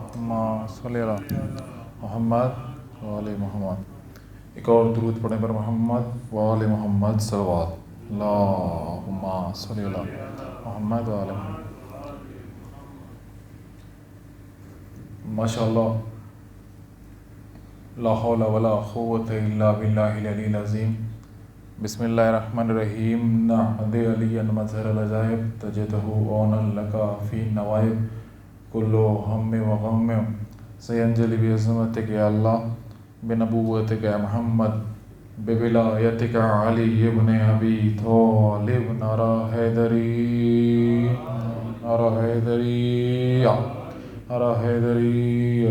اللہم صلی علی محمد و آل محمد. ایک اور درود پڑھیں پر محمد و آل محمد صلوات. اللہم صلی علی محمد و آل محمد. ماشاءاللہ، لا حول ولا قوة الا باللہ العلی العظیم. بسم اللہ الرحمن الرحیم. نحمد علی مظہر العجائب تجدہ اونا لکا فی نوائب کل ہم و غم سینجلی بعظمتک یا اللہ بنبوتک یا محمد بولایتک علی ابن ابی طالب. نعرہ حیدری، نعرہ حیدری، نعرہ حیدری.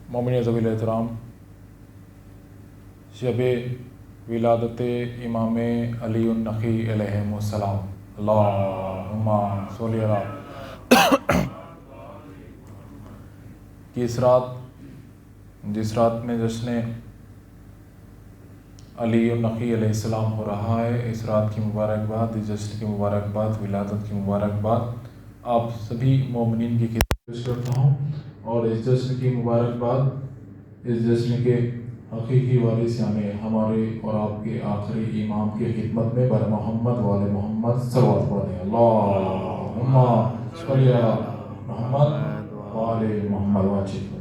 مومنین ذوی الاحترام، شب ولادت امام علی النقی علیہ السلام. اللہم صلی علی. کہ جس رات میں جشن علی النقی علیہ السلام ہو رہا ہے، اس رات کی مبارکباد، اس جشن کی مبارکباد، ولادت کی مبارکباد آپ سبھی مومنین کی خدمت پیش کرتا ہوں. اور اس جشن کی مبارکباد، اس جشن کے حقیقی وارث یعنی ہمارے اور آپ کے آخری امام کی خدمت میں بر محمد و آل محمد صلوات پڑھیں. اللہم صلی علی محمد و آل محمد. واجب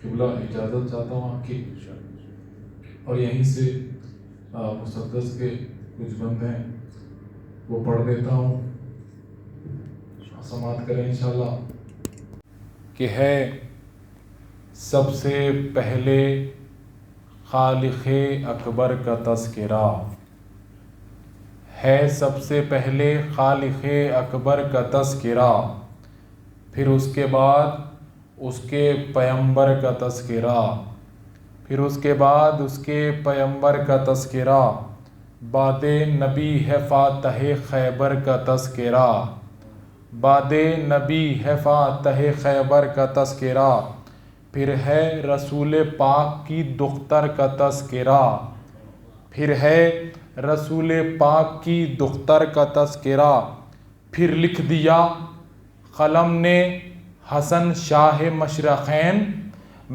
قبلہ اجازت چاہتا ہوں آپ کی، اور یہیں سے مسدس کے کچھ بند ہیں وہ پڑھ دیتا ہوں، سماعت کریں انشاءاللہ. کہ ہے سب سے پہلے خالق اکبر کا تذکرہ، ہے سب سے پہلے خالق اکبر کا تذکرہ، پھر اس کے بعد اس کے پیغمبر کا تذکرہ، پھر اس کے بعد اس کے پیغمبر کا تذکرہ، بعد نبی ہے فاتح خیبر کا تذکرہ، بعد نبی ہے فاتح خیبر کا تذکرہ، پھر ہے رسول پاک کی دختر کا تذکرہ، پھر ہے رسول پاک کی دختر کا تذکرہ، پھر لکھ دیا قلم نے حسن شاہ مشرقین،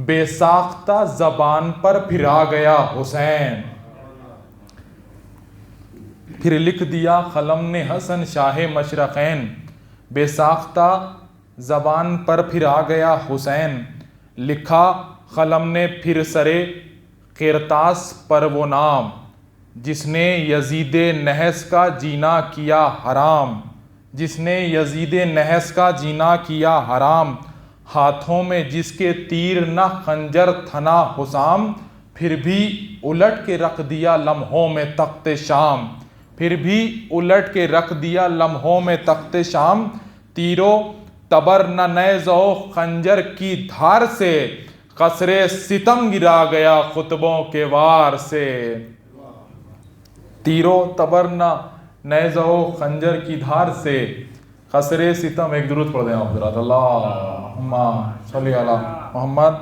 بے ساختہ زبان پر پھر آ گیا حسین. پھر لکھ دیا قلم نے حسن شاہ مشرقین، بے ساختہ زبان پر پھر آ گیا حسین. لکھا قلم نے پھر سرے قرطاس پر وہ نام، جس نے یزید نحس کا جینا کیا حرام، جس نے یزید نحس کا جینا کیا حرام. ہاتھوں میں جس کے تیر نہ خنجر تھا نہ حسام، پھر بھی الٹ کے رکھ دیا لمحوں میں تخت شام، پھر بھی الٹ کے رکھ دیا لمحوں میں تخت شام. تیرو تبر نہ نیز و خنجر کی دھار سے، قصر ستم گرا گیا خطبوں کے وار سے. تیرو تبر نہ نیز و خنجر کی دھار سے، قصر ستم. ایک درود پڑھ دیں آپ حضرات. اللہم صلی علی محمد.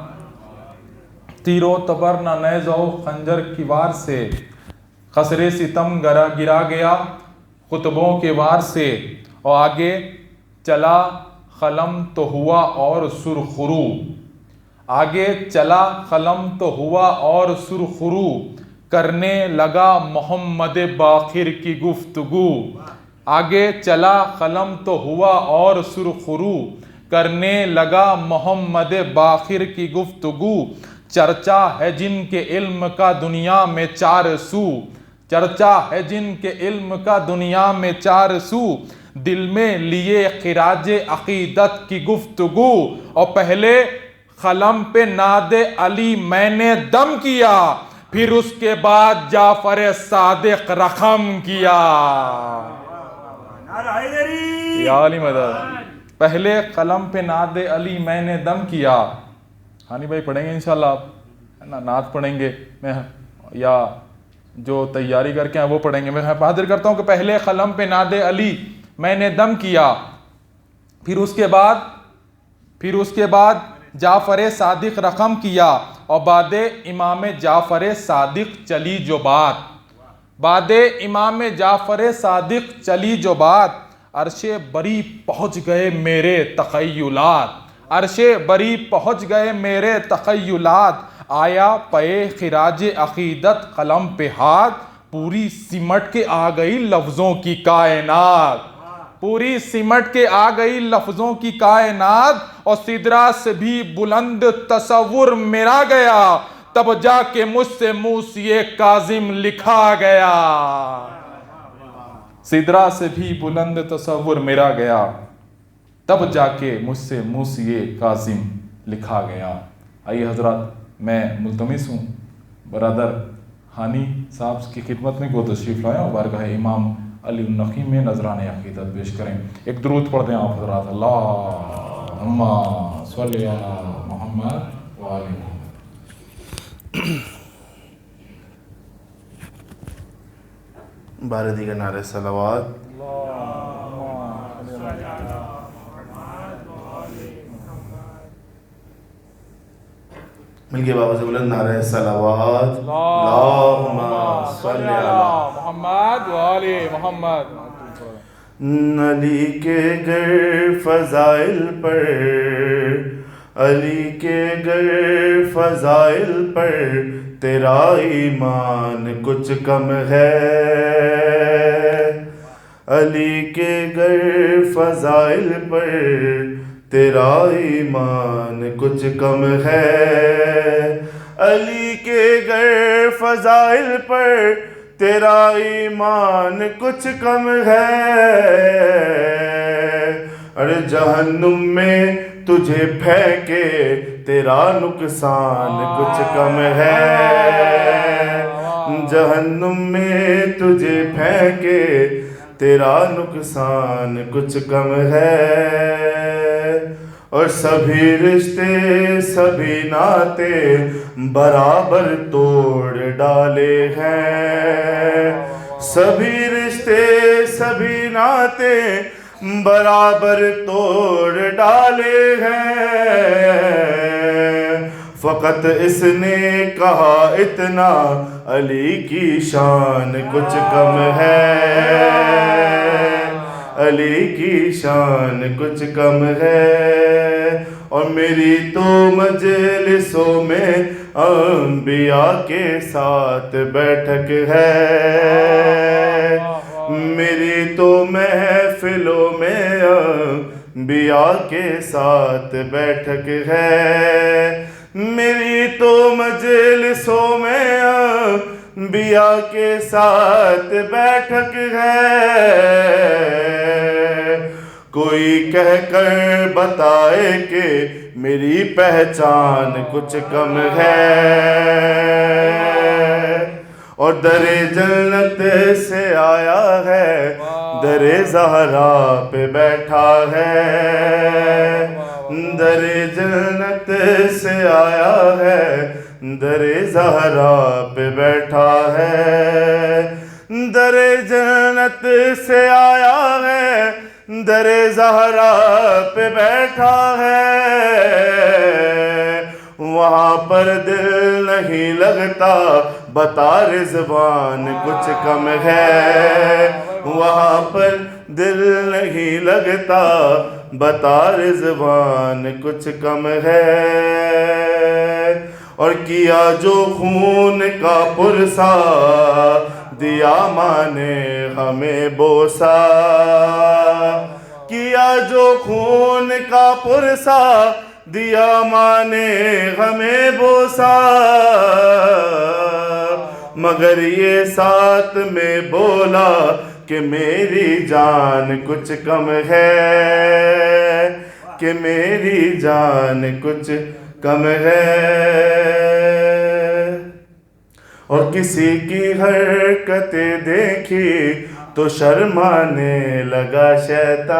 تیرو تبر نہ نیز و خنجر کی وار سے، قصر ستم گرا گیا خطبوں کے وار سے. اور آگے چلا قلم تو ہوا اور سرخرو، آگے چلا قلم تو ہوا اور سرخرو، کرنے لگا محمد باقر کی گفتگو. آگے چلا قلم تو ہوا اور سرخرو، کرنے لگا محمد باقر کی گفتگو. چرچا ہے جن کے علم کا دنیا میں چار سو، چرچا ہے جن کے علم کا دنیا میں چار سو، دل میں لیے خراج عقیدت کی گفتگو. اور پہلے قلم پہ ناد علی میں نے دم کیا، پھر اس کے بعد جعفر صادق رقم کیا. یا علی مدد. پہلے قلم پہ ناد علی میں نے دم کیا. ہانی بھائی پڑھیں گے انشاءاللہ، آپ نعت پڑھیں گے، میں یا جو تیاری کر کے ہیں وہ پڑھیں گے. میں حاضر کرتا ہوں کہ پہلے قلم پہ ناد علی میں نے دم کیا، پھر اس کے بعد جعفر صادق رقم کیا. اور بعد امام جعفر صادق چلی جو بات، بعد امام جعفر صادق چلی جو بات، عرش بری پہنچ گئے میرے تخیلات، عرش بری پہنچ گئے میرے تخیلات، آیا پے خراج عقیدت قلم پہ ہاتھ، پوری سمٹ کے آ گئی لفظوں کی کائنات، پوری سمٹ کے آ گئی لفظوں کی کائنات، اور سدرا سے بھی بلند تصور میرا گیا، تب جا کے مجھ سے موسیِ کاظم لکھا گیا، سدرا سے بھی بلند تصور میرا گیا، تب جا کے مجھ سے موسیِ کاظم لکھا گیا۔ آئیے حضرات، میں ملتمس ہوں برادر ہانی صاحب کی خدمت میں کو تشریف لائیں اور بارگاہ امام علی النقی میں نذران عقیدت پیش کریں۔ ایک درود پڑھ دیں آپ حضرات، اللہم صلی علی محمد وآل محمد۔ بار دیگر نعرہ صلوات۔ مل کے بابا سے بلند نعرہ صلوات۔ اللہم صلی علی محمد وآل محمد۔ علی کے گر فضائل پر، علی کے گر فضائل پر تیرا ایمان کچھ کم ہے، علی کے گر فضائل پر تیرا ایمان کچھ کم ہے، علی کے گر فضائل پر تیرا ایمان کچھ کم ہے، ارے جہنم میں تجھے پھینکے تیرا نقصان کچھ کم ہے، جہنم میں تجھے پھینکے تیرا نقصان کچھ کم ہے، اور سبھی رشتے سبھی ناتے برابر توڑ ڈالے ہیں، سبھی رشتے سبھی ناتے برابر توڑ ڈالے ہیں، فقط اس نے کہا اتنا علی کی شان کچھ کم ہے، علی کی شان کچھ کم ہے، اور میری تو مجلسوں میں انبیاء کے ساتھ بیٹھک ہے، میری تو محفلوں میں انبیاء کے ساتھ بیٹھک ہے، میری تو مجلسوں میں انبیاء کے ساتھ بیٹھک ہے، کوئی کہہ کر بتائے کہ میری پہچان کچھ کم ہے، اور در جنت سے آیا ہے در زہرا پہ بیٹھا ہے، در جنت سے آیا ہے در زہرا پہ بیٹھا ہے، در جنت سے آیا ہے در زہرا پہ بیٹھا ہے، وہاں پر دل نہیں لگتا بتا رضوان کچھ کم ہے، وہاں پر دل نہیں لگتا بتا رضوان کچھ کم ہے، اور کیا جو خون کا پرسا دیا ماں نے ہمیں بوسا، کیا جو خون کا پرسا دیا ماں نے ہمیں بوسا، مگر یہ ساتھ میں بولا کہ میری جان کچھ کم ہے، کہ میری جان کچھ کم ہے، اور کسی کی حرکتیں دیکھی تو شرمانے لگا شیطان،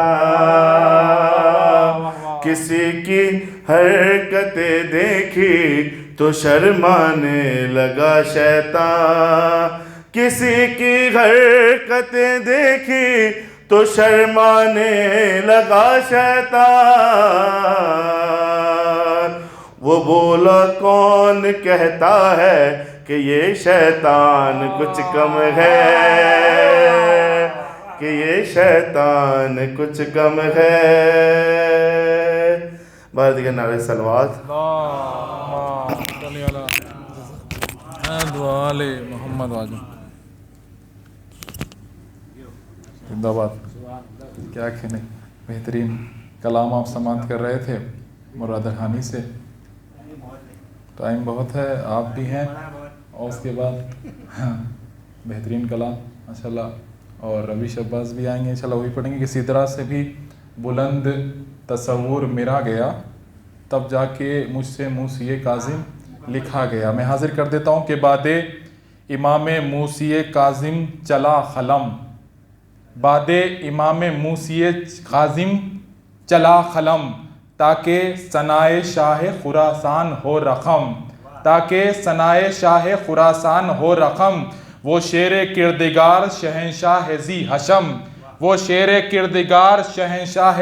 کسی کی حرکتیں دیکھی تو شرمانے لگا شیطان، کسی کی حرکتیں دیکھی تو شرمانے لگا شیطان، وہ بولا کون کہتا ہے کہ یہ شیطان کچھ کم ہے، کہ یہ شیطان کچھ کم ہے. بعد دیگر نعرہ صلوات. اللہم صلی علی محمد و آل محمد واجب. زندہ باد. کیا کہنے، بہترین کلام آپ سماعت کر رہے تھے مراد رحانی سے. ٹائم بہت ہے، آپ بھی ہیں، اور اس کے بعد بہترین کلام ماشاءاللہ. اور روی شہباز بھی آئیں گے انشاءاللہ، وہی پڑھیں گے. کسی طرح سے بھی بلند تصور میرا گیا، تب جا کے مجھ سے موسی کاظم لکھا گیا. میں حاضر کر دیتا ہوں کہ بعد امام موسی کاظم چلا قلم، بعد امام موسی کاظم چلا قلم، تاکہ ثنائے شاہ خراسان ہو رقم، تاکہ ثنائے شاہ خراسان ہو رقم. وہ شیر کردگار شہنشاہ ذی حشم، وہ شیر کردگار شہنشاہ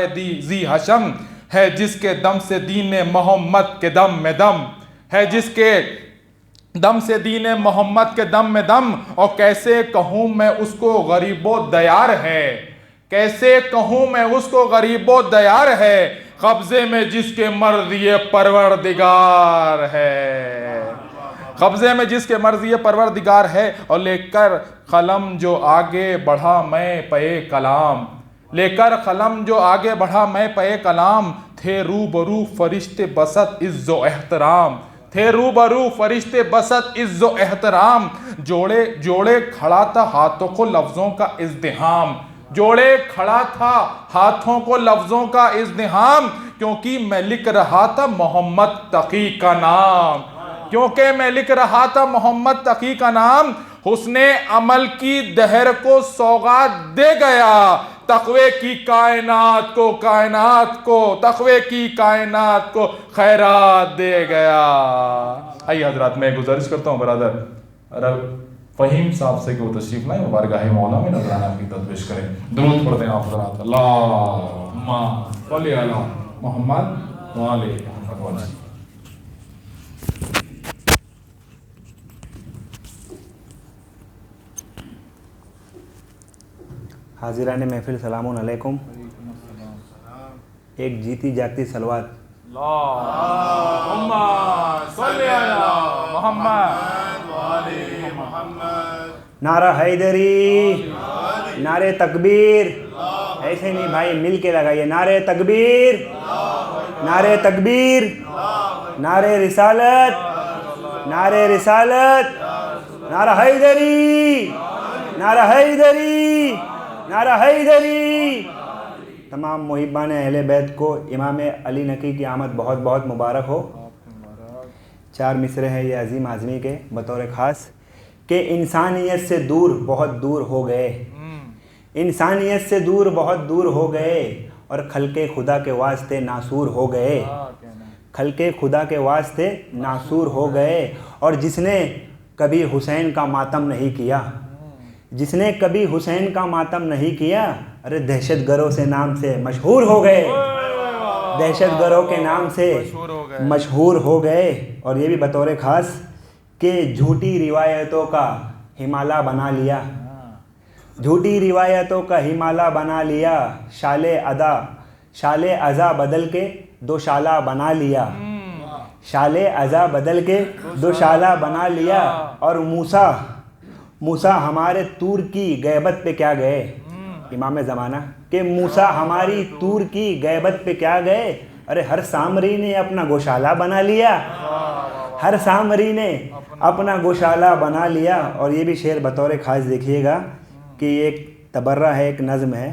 ذی حشم ہے، جس کے دم سے دین محمد کے دم میں دم ہے، جس کے دم سے دین محمد کے دم میں دم. اور کیسے کہوں میں اس کو غریب و دیار ہے، کیسے کہوں میں اس کو غریب و دیار ہے، قبضے میں جس کے مرضی پروردگار ہے، قبضے میں جس کے مرضی پروردگار ہے. اور لے کر قلم جو آگے بڑھا میں پے کلام، لے کر قلم جو آگے بڑھا میں پے کلام، تھے روبرو فرشتے بسط عز و احترام، تھے روبرو فرشتے بسط عز و احترام. جوڑے جوڑے کھڑا تھا ہاتھوں کو لفظوں کا ازدحام، جوڑے کھڑا تھا ہاتھوں کو لفظوں کا ازدحام، کیونکہ میں لکھ رہا تھا محمد تقی کا نام، کیونکہ میں لکھ رہا تھا محمد تقی کا نام. حسن عمل کی دہر کو سوغات دے گیا، تقوی کی کائنات کو، کائنات کو، تقوی کی کائنات کو خیرات دے گیا. آئیے حضرات، میں گزارش کرتا ہوں برادر فہیم صاحب سے کہ وہ تشریف لائیں، بارگاہ مولا میں نذرانہ کی تدویش کریں. درود پڑھتے ہیں آپ حضرات. اللہم صلی علی محمد و آل محمد. حاضران محفل سلام علیکم. ایک جیتی جاگتی صلوات. اللہم صلی علی محمد و آل محمد. نعرہ حیدری، نعرہ تکبیر. ایسے نہیں بھائی، مل کے لگائیے. نعرہ تکبیر، نعرہ تکبیر، نعرہ رسالت، نعرہ رسالت، نعرہ حیدری، نعرہ حیدری، نعرہ حیدری. تمام محبان اہل بیت کو امام علی نقی کی آمد بہت بہت مبارک ہو. 4 مصرے ہیں یہ عظیم اعظمی کے بطور خاص کہ انسانیت سے دور بہت دور ہو گئے، انسانیت سے دور بہت دور ہو گئے، اور خلق خدا کے واسطے ناسور ہو گئے، خلق خدا کے واسطے ناسور ہو گئے. اور جس نے کبھی حسین کا ماتم نہیں کیا، جس نے کبھی حسین کا ماتم نہیں کیا، ارے دہشت گروں سے نام سے مشہور ہو گئے، دہشت گروں کے نام سے مشہور ہو گئے. اور یہ بھی بطور خاص کہ جھوٹی روایتوں کا ہمالیہ بنا لیا، جھوٹی روایتوں کا ہمالیہ بنا لیا، شال ازا بدل کے 2 شالہ بنا لیا، شال ازا بدل کے 2 شالہ بنا لیا. اور موسیٰ ہمارے طور کی غیبت پہ کیا گئے، امام زمانہ کہ موسیٰ ہماری طور کی غیبت پہ کیا گئے. ارے ہر سامری نے اپنا گوشالہ بنا لیا، ہر سامری نے اپنا گوشالہ بنا لیا. اور یہ بھی شعر بطور خاص دیکھیے گا کہ ایک تبرہ ہے، ایک نظم ہے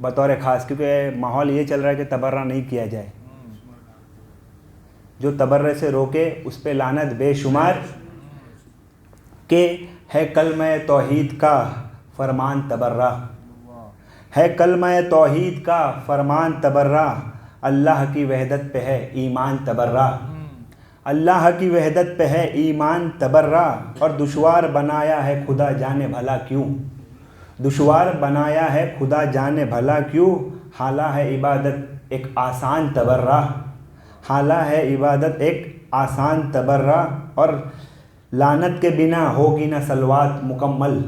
بطور خاص، کیونکہ ماحول یہ چل رہا ہے کہ تبرہ نہیں کیا جائے. جو تبرہ سے روکے اس پہ لعنت بے شمار، کہ ہے کلمہ توحید کا فرمان تبرہ، ہے کلمہ توحید کا فرمان تبرہ. اللہ کی وحدت پہ ہے ایمان تبرہ، اللہ کی وحدت پہ ہے ایمان تبرہ. اور دشوار بنایا ہے خدا جانے بھلا کیوں، دشوار بنایا ہے خدا جانے بھلا کیوں. حالہ ہے عبادت ایک آسان تبرہ، حالہ ہے عبادت ایک آسان تبرہ. اور لعنت کے بنا ہوگی نہ صلوات مکمل،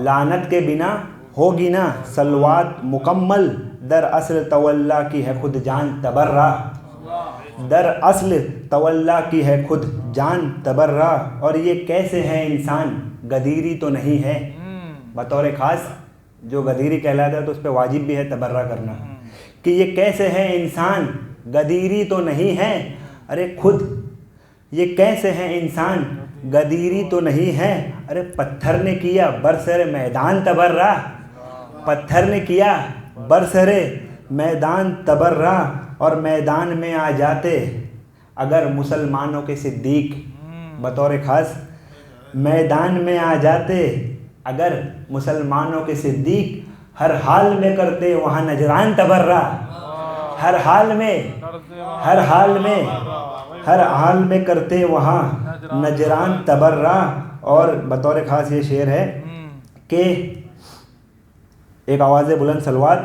لعنت کے بنا ہوگی نا سلوات مکمل، در اصل تولا کی ہے خود جان تبرہ، در اصل تولا کی ہے خود جان تبرہ، اور یہ کیسے ہے انسان گدیری تو نہیں ہے، بطور خاص جو گدیری کہلاتا ہے تو اس پہ واجب بھی ہے تبرہ کرنا، کہ یہ کیسے ہے انسان گدیری تو نہیں ہے، ارے خود یہ کیسے ہے انسان گدیری تو نہیں ہے، ارے پتھر نے کیا برسر میدان تبرہ، پتھر نے کیا برسر میدان تبرہ، اور میدان میں آ جاتے اگر مسلمانوں کے صدیق، بطور خاص میدان میں آ جاتے اگر مسلمانوں کے صدیق، ہر حال میں کرتے وہاں نجران تبرہ، ہر حال میں کرتے وہاں نجران تبرہ۔ اور بطور خاص یہ شعر ہے کہ ایک آواز بلند صلوات،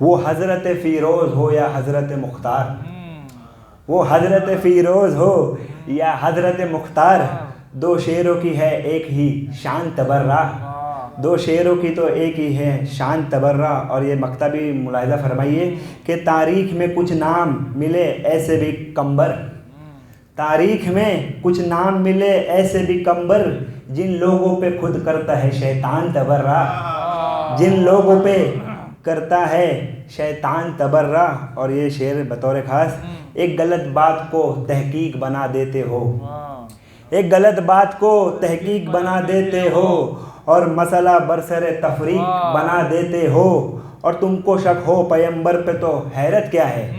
وہ حضرت فیروز ہو یا حضرت مختار، وہ حضرت فیروز ہو یا حضرت مختار، دو شعروں کی ہے ایک ہی شان تبرہ، دو شعروں کی تو ایک ہی ہے شان تبرہ۔ اور یہ مقطع بھی ملاحظہ فرمائیے کہ تاریخ میں کچھ نام ملے ایسے بھی کمبر، تاریخ میں کچھ نام ملے ایسے بھی کمبر، جن لوگوں پہ خود کرتا ہے شیطان تبرہ، جن لوگوں پہ کرتا ہے شیطان تبرہ۔ اور یہ شعر بطور خاص، ایک غلط بات کو تحقیق بنا دیتے ہو، ایک غلط بات کو تحقیق بنا دیتے ہو، اور مسئلہ برسر تفریق بنا دیتے ہو، اور تم کو شک ہو پیمبر پہ تو حیرت کیا ہے،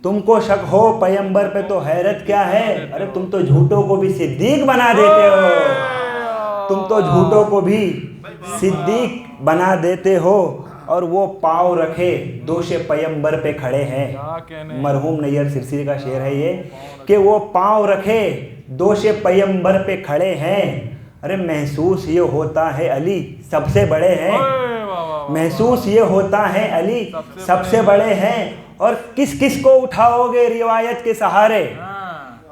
تم کو شک ہو پیمبر پہ تو حیرت کیا ہے، ارے تم تو جھوٹوں کو بھی صدیق بنا دیتے ہو، تم تو جھوٹوں کو بھی صدیق بنا دیتے ہو، اور وہ پاؤں رکھے دوش پیمبر پہ کھڑے ہیں۔ مرحوم نیر سرسی کا شعر ہے یہ کہ وہ پاؤں رکھے دوش پیمبر پہ کھڑے ہیں، ارے محسوس یہ ہوتا ہے علی سب سے بڑے ہیں، محسوس یہ ہوتا ہے علی سب سے بڑے ہیں، اور کس کس کو اٹھاؤ گے روایت کے سہارے،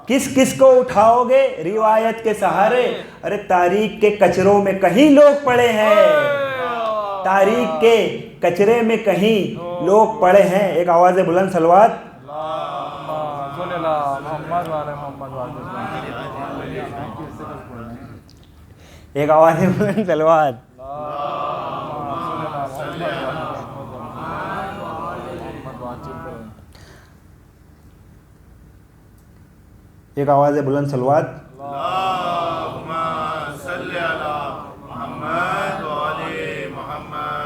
کس کس کو اٹھاؤ گے روایت کے سہارے، ارے تاریخ کے کچروں میں کہیں لوگ پڑے ہیں، تاریخ کے کچرے میں کہیں لوگ پڑے ہیں۔ ایک آواز بلند صلوات، ایک آواز بلند صلوات، ایک آواز بلند صلوات۔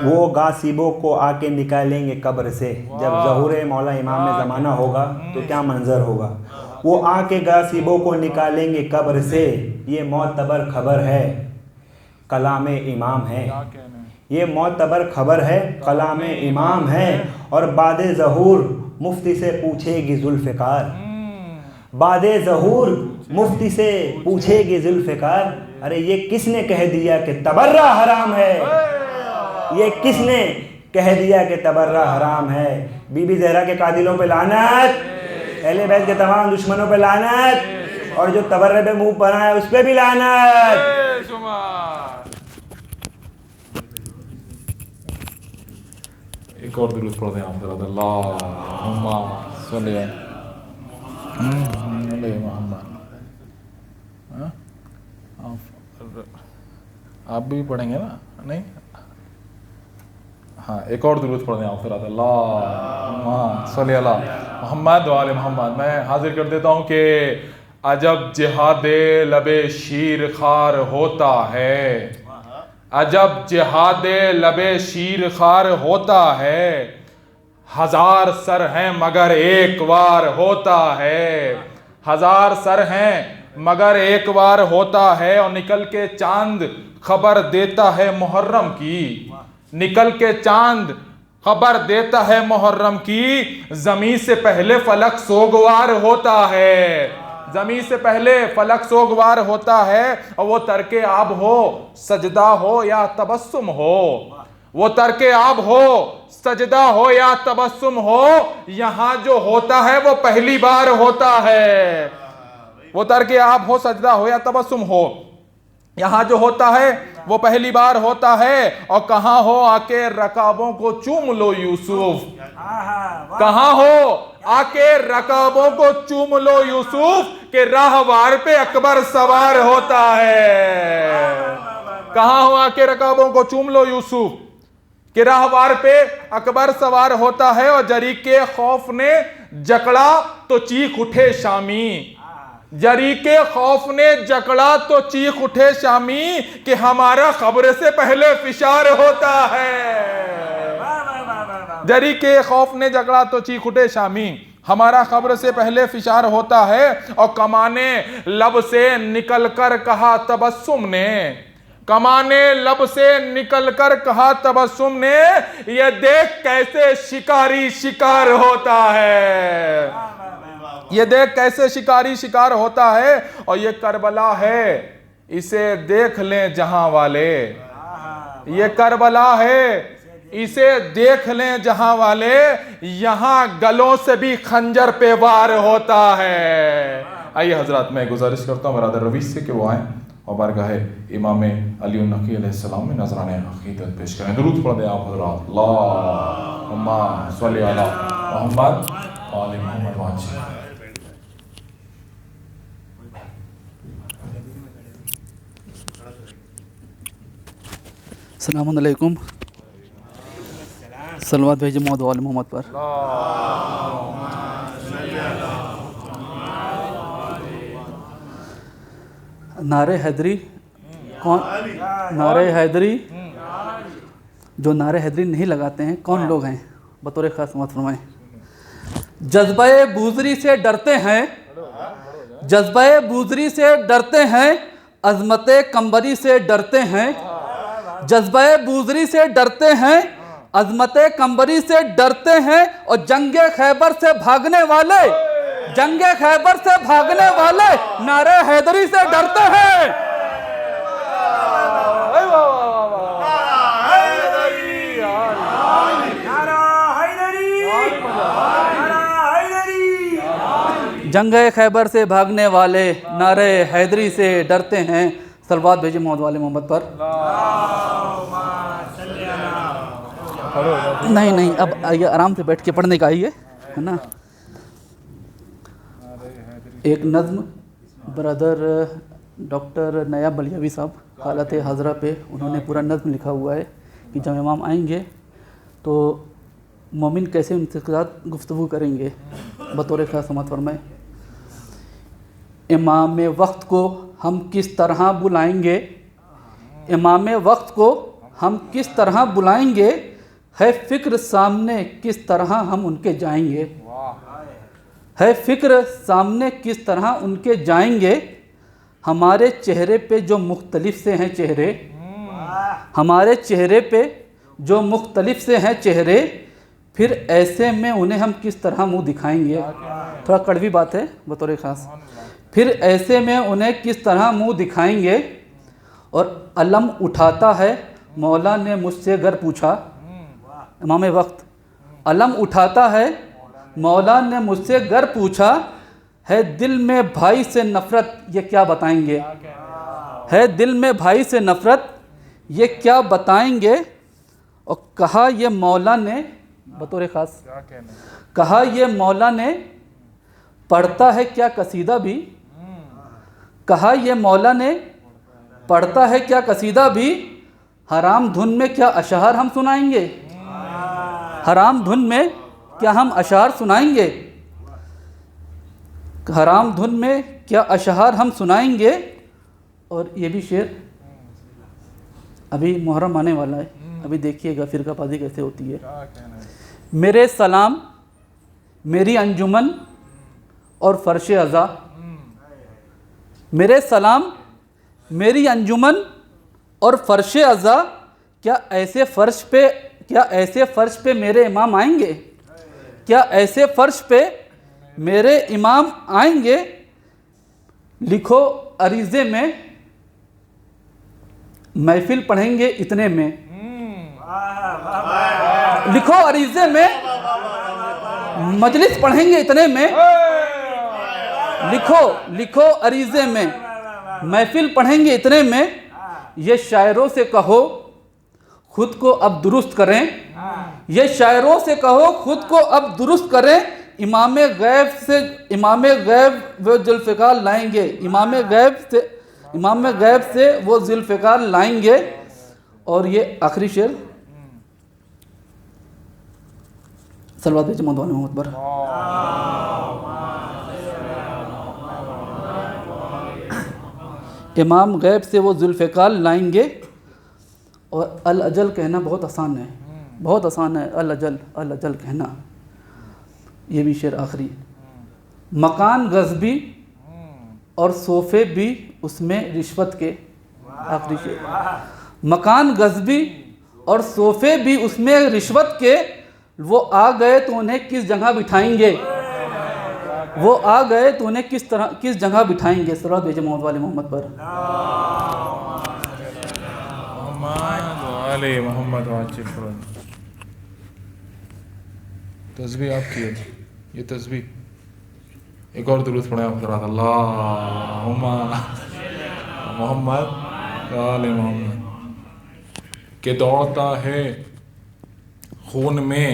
وہ غاصبوں کو آ کے نکالیں گے قبر سے، جب ظہور مولا امام زمانہ ہوگا تو کیا منظر ہوگا، وہ آ کے غاصبوں کو نکالیں گے قبر سے، یہ معتبر خبر ہے کلام امام ہے، یہ معتبر خبر ہے کلام امام ہے، اور بعد ظہور مفتی سے پوچھے گی ذوالفقار، بعد ظہور مفتی سے پوچھے گی ذوالفقار، ارے یہ کس نے کہہ دیا کہ تبرہ حرام ہے، یہ کس نے کہہ دیا کہ تبرہ حرام ہے، بی بی زہرا کے قاتلوں پہ لعنت، اہل بیت کے تمام دشمنوں پہ لعنت، اور جو تبرہ پہ منہ بنا ہے اس پہ بھی لعنت۔ ایک اور درود پڑھتے ہیں آپ حضرات، اللہم صلی علی محمد۔ آپ بھی پڑھیں گے نا؟ نہیں، ہاں ایک اور درود پڑھتے ہیں آپ حضرات، اللہم صلی علی محمد و آل محمد۔ میں حاضر کر دیتا ہوں کہ عجب جہاد لب شیر خار ہوتا ہے، عجب جہاد لب شیر خار ہوتا ہے، ہزار سر ہیں مگر ایک وار ہوتا ہے، ہزار سر ہیں مگر ایک وار ہوتا ہے، اور نکل کے چاند خبر دیتا ہے محرم کی، نکل کے چاند خبر دیتا ہے محرم کی، زمین سے پہلے فلک سوگوار ہوتا ہے، زمین سے پہلے فلک سوگوار ہوتا ہے، اور وہ ترک آب ہو سجدہ ہو یا تبسم ہو، وہ ترک آب ہو سجدہ ہو یا تبسم ہو، یہاں جو ہوتا ہے وہ پہلی بار ہوتا ہے، وہ ترک آپ ہو، سجدہ ہو یا تبسم ہو، یہاں جو ہوتا ہے وہ پہلی بار ہوتا ہے، اور کہاں ہو آ کے رکابوں کو چوم لو یوسف، کہاں ہو آ کے رکابوں کو چوم لو یوسف کہ راہوار پہ اکبر سوار ہوتا ہے، کہاں ہو آ کے رکابوں کو چوم لو یوسف کہ راہوار پہ اکبر سوار ہوتا ہے، اور جری کے خوف نے جکڑا تو چیخ اٹھے شامی، جری کے خوف نے جکڑا تو چیخ اٹھے شامی کہ ہمارا خبر سے پہلے فشار ہوتا ہے، جری کے خوف نے جکڑا تو چیخ اٹھے شامی، ہمارا خبر سے پہلے فشار ہوتا ہے، اور کمانے لب سے نکل کر کہا تبسم نے، کمانے لب سے نکل کر کہا تبسم نے، یہ دیکھ کیسے شکاری شکار ہوتا ہے، یہ دیکھ کیسے شکاری شکار ہوتا ہے، اور یہ کربلا ہے اسے دیکھ لیں جہاں والے، یہ کربلا ہے اسے دیکھ لیں جہاں والے، یہاں گلوں سے بھی خنجر پہ وار ہوتا ہے۔ آئیے حضرات، میں گزارش کرتا ہوں برادر رویش سے کہ وہ آئیں اور بارگاہ امام علی النقی علیہ السلام میں نذرانِ عقیدت پیش کریں۔ درود پڑھ دیں آپ حضرات، اللہم صلی علی محمد آل محمد وآلہ۔ السلام علیکم، صلوات بھیجیں محمد و آل محمد پر۔ نعرہ حیدری کون؟ نعرہ حیدری، جو نعرہ حیدری نہیں لگاتے ہیں کون لوگ ہیں؟ بطور خاص سماعت فرمائیں۔ جذبہ بوزری سے ڈرتے ہیں، جذبہ بوزری سے ڈرتے ہیں، عظمت قمبری سے ڈرتے ہیں، جذبہ بوزری سے ڈرتے ہیں، عظمت قمبری سے ڈرتے ہیں، اور جنگ خیبر سے بھاگنے والے، جنگ خیبر سے بھاگنے والے نعرہ حیدری سے ڈرتے ہیں۔ جنگ خیبر سے بھاگنے والے نعرہ حیدری سے ڈرتے ہیں۔ صلوات بھیجیں محمد والے محمد پر۔ نہیں اب آئیے آرام سے بیٹھ کے پڑھنے کا آئیے، ہے نا۔ ایک نظم برادر ڈاکٹر نیاب بلیوی صاحب حالت حاضرہ پہ انہوں نے پورا نظم لکھا ہوا ہے کہ جب امام آئیں گے تو مومن کیسے ان کے ساتھ گفتگو کریں گے، بطور خاص سماعت فرمائیں۔ امام وقت کو ہم کس طرح بلائیں گے، امام وقت کو ہم کس طرح بلائیں گے، ہے فکر سامنے کس طرح ہم ان کے جائیں گے، ہے فکر سامنے کس طرح ان کے جائیں گے، ہمارے چہرے پہ جو مختلف سے ہیں چہرے، ہمارے چہرے پہ جو مختلف سے ہیں چہرے، پھر ایسے میں انہیں ہم کس طرح منہ دکھائیں گے۔ تھوڑا کڑوی بات ہے بطور خاص۔ پھر ایسے میں انہیں کس طرح منہ دکھائیں گے، اور علم اٹھاتا ہے مولا نے مجھ سے گر پوچھا، امام وقت علم اٹھاتا ہے مولا نے مجھ سے گر پوچھا، ہے دل میں بھائی سے نفرت یہ کیا بتائیں گے، ہے دل میں بھائی سے نفرت یہ کیا بتائیں گے، اور کہا یہ مولا نے بطور خاص، کہا یہ مولا نے پڑھتا ہے کیا قصیدہ بھی، کہا یہ مولا نے پڑھتا ہے کیا قصیدہ بھی، حرام دھن میں کیا اشعار ہم سنائیں گے، حرام دھن میں کیا ہم اشعار سنائیں گے، حرام دھن میں کیا اشعار ہم سنائیں گے۔ اور یہ بھی شعر، ابھی محرم آنے والا ہے، ابھی دیکھیے گا فرقہ بازی کیسے ہوتی ہے۔ میرے سلام میری انجمن اور فرش عزا، میرے سلام میری انجمن اور فرش عزا، کیا ایسے فرش پہ میرے امام آئیں گے، کیا ایسے فرش پہ میرے امام آئیں گے، لکھو عریضے میں محفل پڑھیں گے اتنے میں، لکھو عریضے میں مجلس پڑھیں گے اتنے میں، لکھو عریضے میں، محفل پڑھیں گے اتنے میں، یہ شاعروں سے کہو خود کو اب درست کریں، یہ شاعروں سے کہو خود کو اب درست کریں، امام غیب وہ ذوالفقار لائیں گے، امام غیب سے وہ ذوالفقار لائیں گے۔ اور یہ آخری شعر، صلوات بھیجیں مولانا محمد پر۔ امام غیب سے وہ ذوالفقار لائیں گے، اور الاجل کہنا بہت آسان ہے، بہت آسان ہے الاجل کہنا۔ یہ بھی شعر آخری، مکان غصبی اور صوفے بھی اس میں رشوت کے، آخری شعر، مکان غصبی اور صوفے بھی اس میں رشوت کے، وہ آ گئے تو انہیں کس جگہ بٹھائیں گے، وہ آ گئے تو انہیں کس جگہ بٹھائیں گے۔ صلوات بھیجیں محمد والے محمد پر۔ محمد تسبیح آپ کی ہے، یہ تسبیح ایک اور درود پڑھیں آپ حضرات، اللہم محمد آل محمد۔ کہ دوڑتا ہے خون میں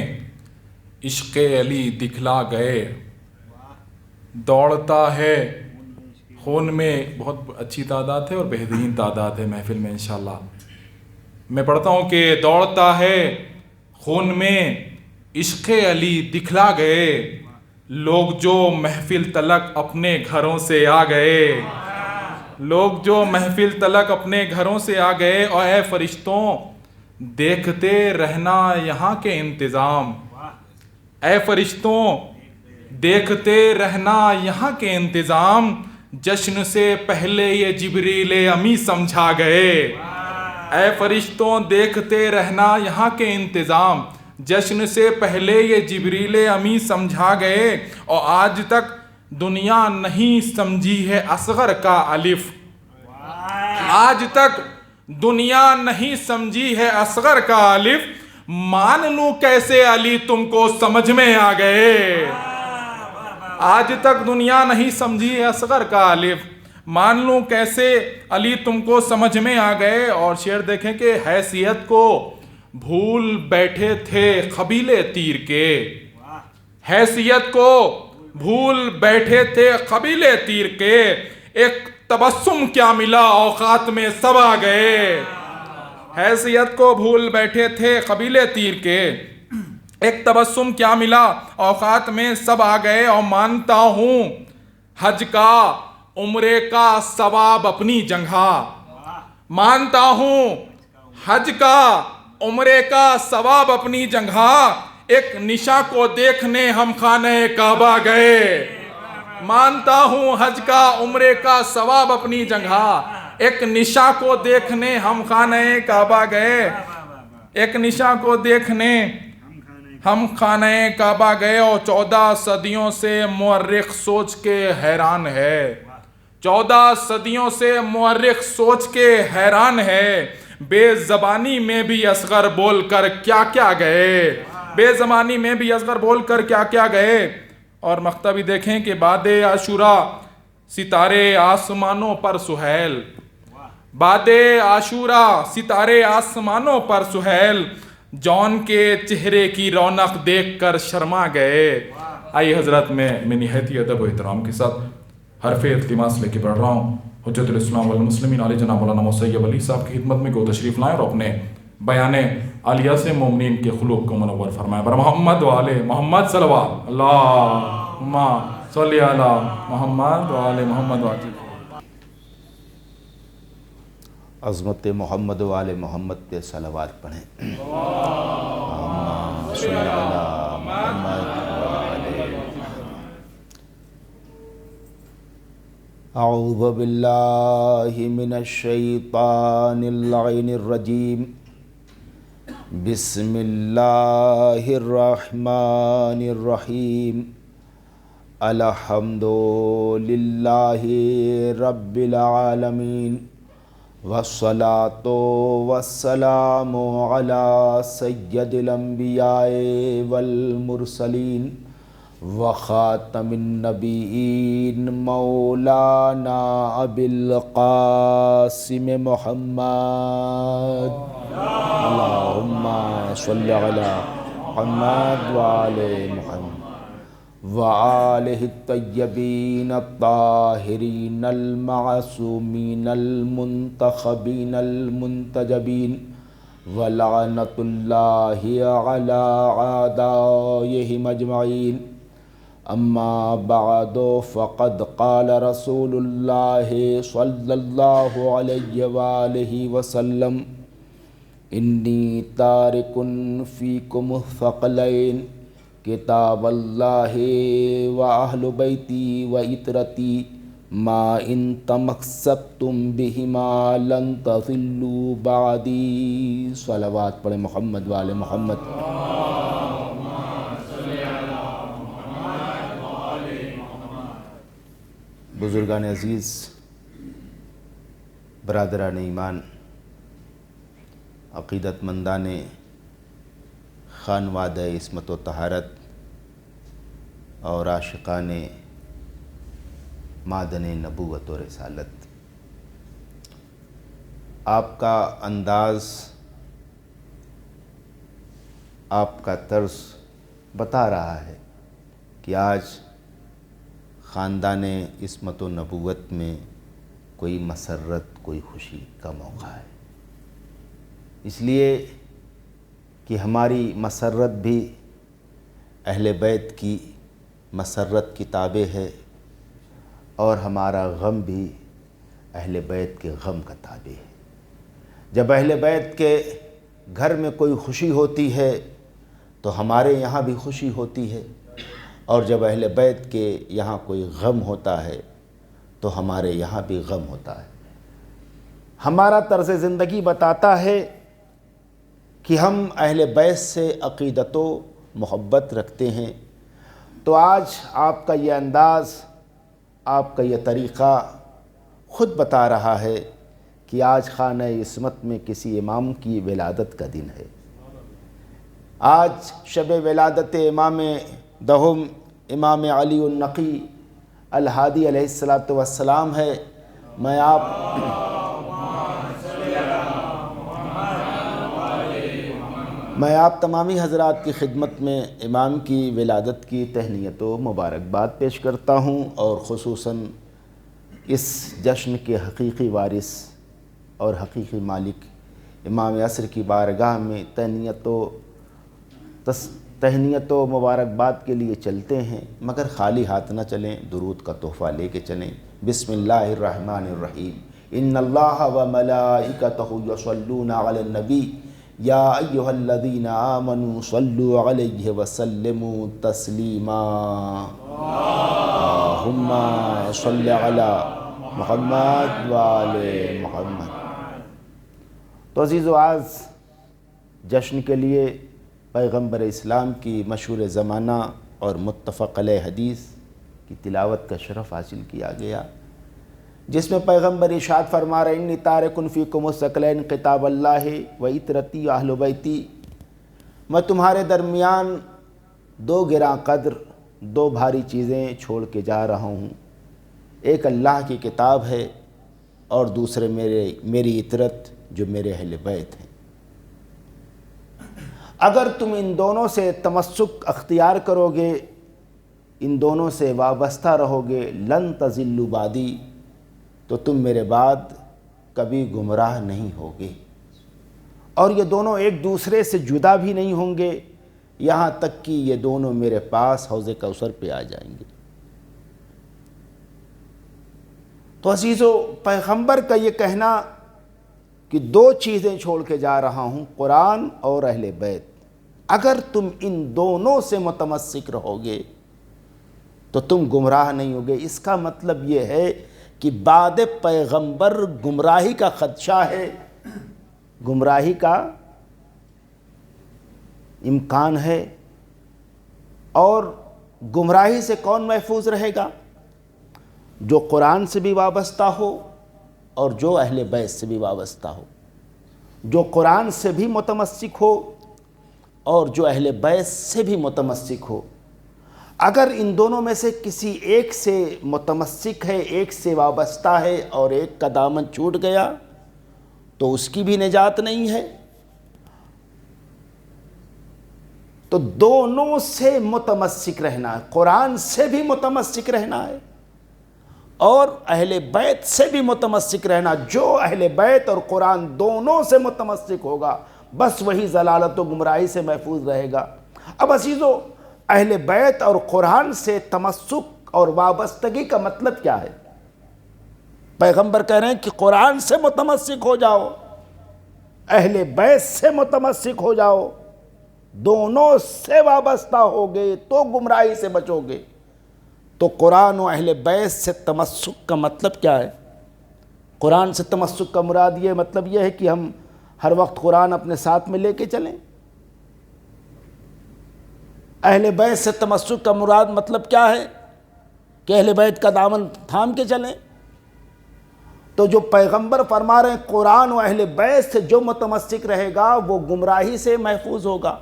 عشق علی دکھلا گئے، دوڑتا ہے خون میں، بہت اچھی تعداد ہے اور بہترین تعداد ہے محفل میں انشاءاللہ۔ میں پڑھتا ہوں کہ دوڑتا ہے خون میں عشق علی دکھلا گئے، لوگ جو محفل تلک اپنے گھروں سے آ گئے، لوگ جو محفل تلک اپنے گھروں سے آ گئے، اور اے فرشتوں دیکھتے رہنا یہاں کے انتظام، اے فرشتوں دیکھتے رہنا یہاں کے انتظام، جشن سے پہلے یہ جبریل امی سمجھا گئے، اے فرشتوں دیکھتے رہنا یہاں کے انتظام، جشن سے پہلے یہ جبریل امی سمجھا گئے، اور آج تک دنیا نہیں سمجھی ہے اصغر کا الف، آج تک دنیا نہیں سمجھی ہے اصغر کا الف، مان لوں کیسے علی تم کو سمجھ میں آ گئے، آج تک دنیا نہیں سمجھی ہے اصغر کا الف، مان لوں کیسے علی تم کو سمجھ میں آ گئے۔ اور شعر دیکھیں کہ حیثیت کو بھول بیٹھے تھے قبیلے تیر کے، حیثیت کو بھول بیٹھے تھے قبیلے تیر کے، ایک تبسم کیا ملا اوقات میں سب آ گئے، حیثیت کو بھول بیٹھے تھے قبیلے تیر کے، ایک تبسم کیا ملا اوقات میں سب آ گئے، اور مانتا ہوں حج کا عمرے کا ثواب اپنی جگہ، مانتا ہوں حج کا عمرے کا ثواب اپنی جگہ، ایک نشا کو دیکھنے ہم خانہ کعبہ گئے، مانتا ہوں حج کا عمرے کا ثواب اپنی جگہ، ایک نشا کو دیکھنے ہم خانہ کعبہ گئے، ایک نشا کو دیکھنے ہم خانہ کعبہ گئے، اور 14 صدیوں سے مورخ سوچ کے حیران ہے، 14 صدیوں سے مورخ سوچ کے حیران ہے، بے زبانی میں بھی اصغر بول کر کیا کیا گئے، بے زبانی میں بھی اصغر بول کر کیا کیا گئے۔ اور مقطع بھی دیکھیں کہ بعد عاشورہ ستارے آسمانوں پر سہیل، بعد عاشورہ ستارے آسمانوں پر سہیل، جون کے چہرے کی رونق دیکھ کر شرما گئے۔ آئیے حضرات میں نہایت ادب و احترام کے ساتھ حرف التماس لے کے پڑھ رہا ہوں، حجت الاسلام والمسلمین علی جناب مولانا مسیب علی صاحب کی خدمت میں کو تشریف لائیں اور اپنے بیان عالیہ سے مومنین کے خلوق کو منور فرمائیں۔ بر محمد و آل محمد صلوات، اللہم صلی علی محمد و آل محمد و آل عظمت محمد و آل محمد پہ صلوات پڑھیں۔ اللہم صلی علی محمد و آل۔ اعوذ باللہ من الشیطان اللعین الرجیم، بسم اللہ الرحمن الرحیم، الحمد للہ رب العالمین، والصلاة والسلام علی سید الانبیاء والمرسلین، وخاتم النبیین مولانا ابی القاسم محمد اللہم صلی علی محمد وآل محمد وآلہ الطیبین الطاہرین المعصومین المنتخبین المنتجبین ولعنۃ اللہ علی اعدائہم اجمعین اما بعد فقد قال رسول اللہ صلی اللہ علیہ وآلہ وسلم انی تارک فیکم الثقلین کتاب اللہ و اہل بیتی و عطرتی ما ان تمسکتم بہما لن تضلوا بعدی صلوات پڑھیں محمد وآل محمد۔ بزرگان عزیز، برادران ایمان، عقیدت مندان خانوادہ عصمت و طہارت اور عاشقان معدن نبوت و رسالت، آپ کا انداز، آپ کا طرز بتا رہا ہے کہ آج خاندان عصمت و نبوت میں کوئی مسرت، کوئی خوشی کا موقع ہے، اس لیے کہ ہماری مسرت بھی اہل بیت کی مسرت کی تابع ہے اور ہمارا غم بھی اہل بیت کے غم کا تابع ہے۔ جب اہل بیت کے گھر میں کوئی خوشی ہوتی ہے تو ہمارے یہاں بھی خوشی ہوتی ہے، اور جب اہل بیت کے یہاں کوئی غم ہوتا ہے تو ہمارے یہاں بھی غم ہوتا ہے۔ ہمارا طرز زندگی بتاتا ہے کہ ہم اہل بیت سے عقیدت و محبت رکھتے ہیں، تو آج آپ کا یہ انداز، آپ کا یہ طریقہ خود بتا رہا ہے کہ آج خانہ عصمت میں کسی امام کی ولادت کا دن ہے۔ آج شب ولادت امام دہم امام علی النقی الہادی علیہ السلام ہے۔ میں آپ تمامی حضرات کی خدمت میں امام کی ولادت کی تہنیت و مبارکباد پیش کرتا ہوں، اور خصوصاً اس جشن کے حقیقی وارث اور حقیقی مالک امام عصر کی بارگاہ میں تہنیت و مبارکباد کے لیے چلتے ہیں، مگر خالی ہاتھ نہ چلیں، درود کا تحفہ لے کے چلیں۔ بسم اللہ الرحمن الرحیم۔ ان اللہ و ملائکتہ یصلون علی النبی یا ایہا الذین آمنوا صلوا علیہ وسلموا تسلیما۔ اللہم صل علی محمد وآل محمد۔ تو عزیزو، آج جشن کے لیے پیغمبر اسلام کی مشہور زمانہ اور متفق علیہ حدیث کی تلاوت کا شرف حاصل کیا گیا، جس میں پیغمبر ارشاد فرما رہے ہیں انی تارک فیکم الثقلین کتاب اللہ و عطرتی و اہل بیتی، میں تمہارے درمیان دو گراں قدر، دو بھاری چیزیں چھوڑ کے جا رہا ہوں، ایک اللہ کی کتاب ہے اور دوسرے میری عطرت جو میرے اہل بیت ہیں۔ اگر تم ان دونوں سے تمسک اختیار کرو گے، ان دونوں سے وابستہ رہو گے، لن تضلوا بعدی، تو تم میرے بعد کبھی گمراہ نہیں ہوگے، اور یہ دونوں ایک دوسرے سے جدا بھی نہیں ہوں گے، یہاں تک کہ یہ دونوں میرے پاس حوض کوثر پہ آ جائیں گے۔ تو عزیزو، پیغمبر کا یہ کہنا کہ دو چیزیں چھوڑ کے جا رہا ہوں، قرآن اور اہل بیت، اگر تم ان دونوں سے متمسک رہو گے تو تم گمراہ نہیں ہوگے۔ اس کا مطلب یہ ہے کہ بعد پیغمبر گمراہی کا خدشہ ہے، گمراہی کا امکان ہے، اور گمراہی سے کون محفوظ رہے گا؟ جو قرآن سے بھی وابستہ ہو اور جو اہل بیت سے بھی وابستہ ہو، جو قرآن سے بھی متمسک ہو اور جو اہل بیت سے بھی متمسک ہو۔ اگر ان دونوں میں سے کسی ایک سے متمسک ہے، ایک سے وابستہ ہے اور ایک کا دامن چھوٹ گیا تو اس کی بھی نجات نہیں ہے۔ تو دونوں سے متمسک رہنا ہے، قرآن سے بھی متمسک رہنا ہے اور اہل بیت سے بھی متمسک رہنا۔ جو اہل بیت اور قرآن دونوں سے متمسک ہوگا بس وہی ضلالت و گمراہی سے محفوظ رہے گا۔ اب عزیزو، اہل بیت اور قرآن سے تمسک اور وابستگی کا مطلب کیا ہے؟ پیغمبر کہہ رہے ہیں کہ قرآن سے متمسک ہو جاؤ، اہل بیت سے متمسک ہو جاؤ، دونوں سے وابستہ ہوگے تو گمراہی سے بچو گے۔ تو قرآن و اہل بیت سے تمسک کا مطلب کیا ہے؟ قرآن سے تمسک کا مراد یہ مطلب یہ ہے کہ ہم ہر وقت قرآن اپنے ساتھ میں لے کے چلیں۔ اہل بیت سے تمسک کا مراد مطلب کیا ہے؟ کہ اہل بیت کا دامن تھام کے چلیں۔ تو جو پیغمبر فرما رہے ہیں قرآن و اہل بیت سے جو متمسک رہے گا وہ گمراہی سے محفوظ ہوگا۔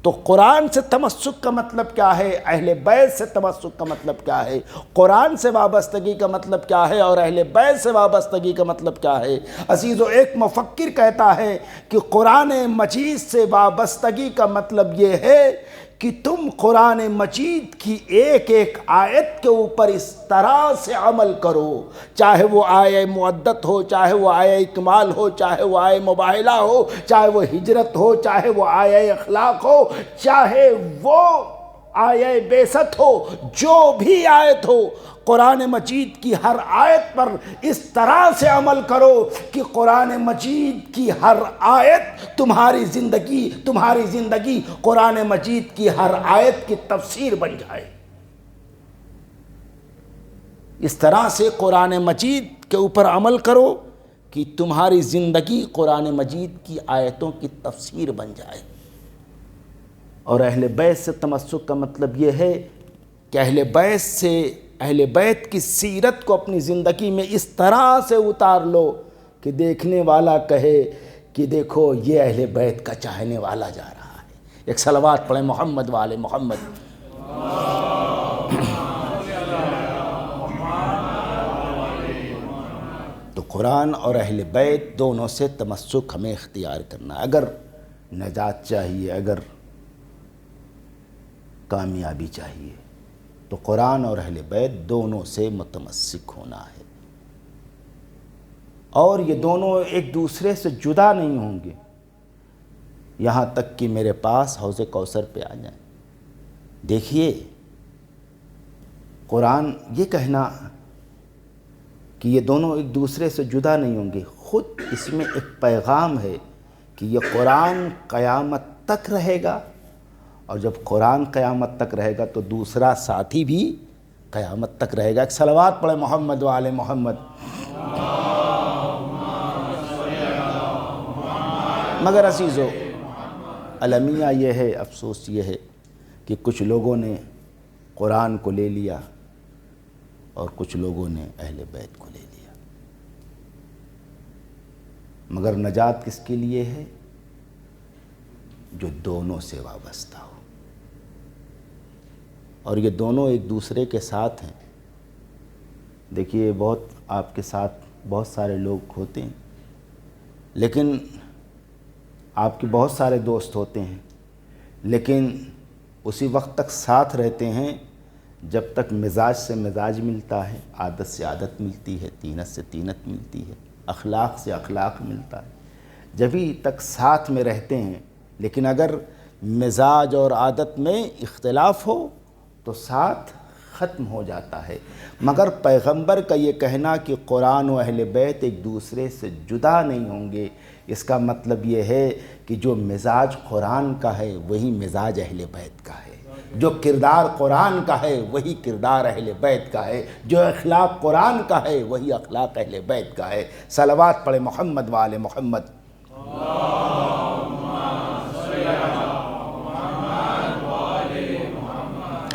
تو قرآن سے تمسک کا مطلب کیا ہے؟ اہل بیت سے تمسک کا مطلب کیا ہے؟ قرآن سے وابستگی کا مطلب کیا ہے اور اہل بیت سے وابستگی کا مطلب کیا ہے؟ عزیزو، ایک مفکر کہتا ہے کہ قرآن مجید سے وابستگی کا مطلب یہ ہے کہ تم قرآن مجید کی ایک ایک آیت کے اوپر اس طرح سے عمل کرو، چاہے وہ آیہ معدت ہو، چاہے وہ آیہ اکمال ہو، چاہے وہ آیہ مباہلہ ہو، چاہے وہ ہجرت ہو، چاہے وہ آیہ اخلاق ہو، چاہے وہ آیہ بعثت ہو، جو بھی آیت ہو، قرآن مجید کی ہر آیت پر اس طرح سے عمل کرو کہ قرآن مجید کی ہر آیت تمہاری زندگی قرآن مجید کی ہر آیت کی تفسیر بن جائے۔ اس طرح سے قرآن مجید کے اوپر عمل کرو کہ تمہاری زندگی قرآن مجید کی آیتوں کی تفسیر بن جائے۔ اور اہل بیت سے تمسک کا مطلب یہ ہے کہ اہل بیت کی سیرت کو اپنی زندگی میں اس طرح سے اتار لو کہ دیکھنے والا کہے کہ دیکھو یہ اہل بیت کا چاہنے والا جا رہا ہے۔ ایک صلوات پڑھیں محمد والے محمد۔ تو قرآن اور اہل بیت دونوں سے تمسک ہمیں اختیار کرنا ہے۔ اگر نجات چاہیے، اگر کامیابی چاہیے تو قرآن اور اہل بیت دونوں سے متمسک ہونا ہے، اور یہ دونوں ایک دوسرے سے جدا نہیں ہوں گے یہاں تک کہ میرے پاس حوض کوثر پہ آ جائیں۔ دیکھیے، قرآن یہ کہنا کہ یہ دونوں ایک دوسرے سے جدا نہیں ہوں گے، خود اس میں ایک پیغام ہے کہ یہ قرآن قیامت تک رہے گا، اور جب قرآن قیامت تک رہے گا تو دوسرا ساتھی بھی قیامت تک رہے گا۔ ایک صلوات پڑھے محمد وآل محمد۔ مگر عزیزو، المیہ یہ ہے، افسوس یہ ہے کہ کچھ لوگوں نے قرآن کو لے لیا اور کچھ لوگوں نے اہل بیت کو لے لیا۔ مگر نجات کس کے لیے ہے؟ جو دونوں سے وابستہ ہو، اور یہ دونوں ایک دوسرے کے ساتھ ہیں۔ دیکھیے، آپ کے ساتھ بہت سارے لوگ ہوتے ہیں، لیکن آپ کے بہت سارے دوست ہوتے ہیں، لیکن اسی وقت تک ساتھ رہتے ہیں جب تک مزاج سے مزاج ملتا ہے، عادت سے عادت ملتی ہے، طینت سے طینت ملتی ہے، اخلاق سے اخلاق ملتا ہے، جبھی تک ساتھ میں رہتے ہیں۔ لیکن اگر مزاج اور عادت میں اختلاف ہو تو ساتھ ختم ہو جاتا ہے۔ مگر پیغمبر کا یہ کہنا کہ قرآن و اہل بیت ایک دوسرے سے جدا نہیں ہوں گے، اس کا مطلب یہ ہے کہ جو مزاج قرآن کا ہے وہی مزاج اہل بیت کا ہے، جو کردار قرآن کا ہے وہی کردار اہل بیت کا ہے، جو اخلاق قرآن کا ہے وہی اخلاق اہل بیت کا ہے۔ صلوات پڑھے محمد وآل محمد۔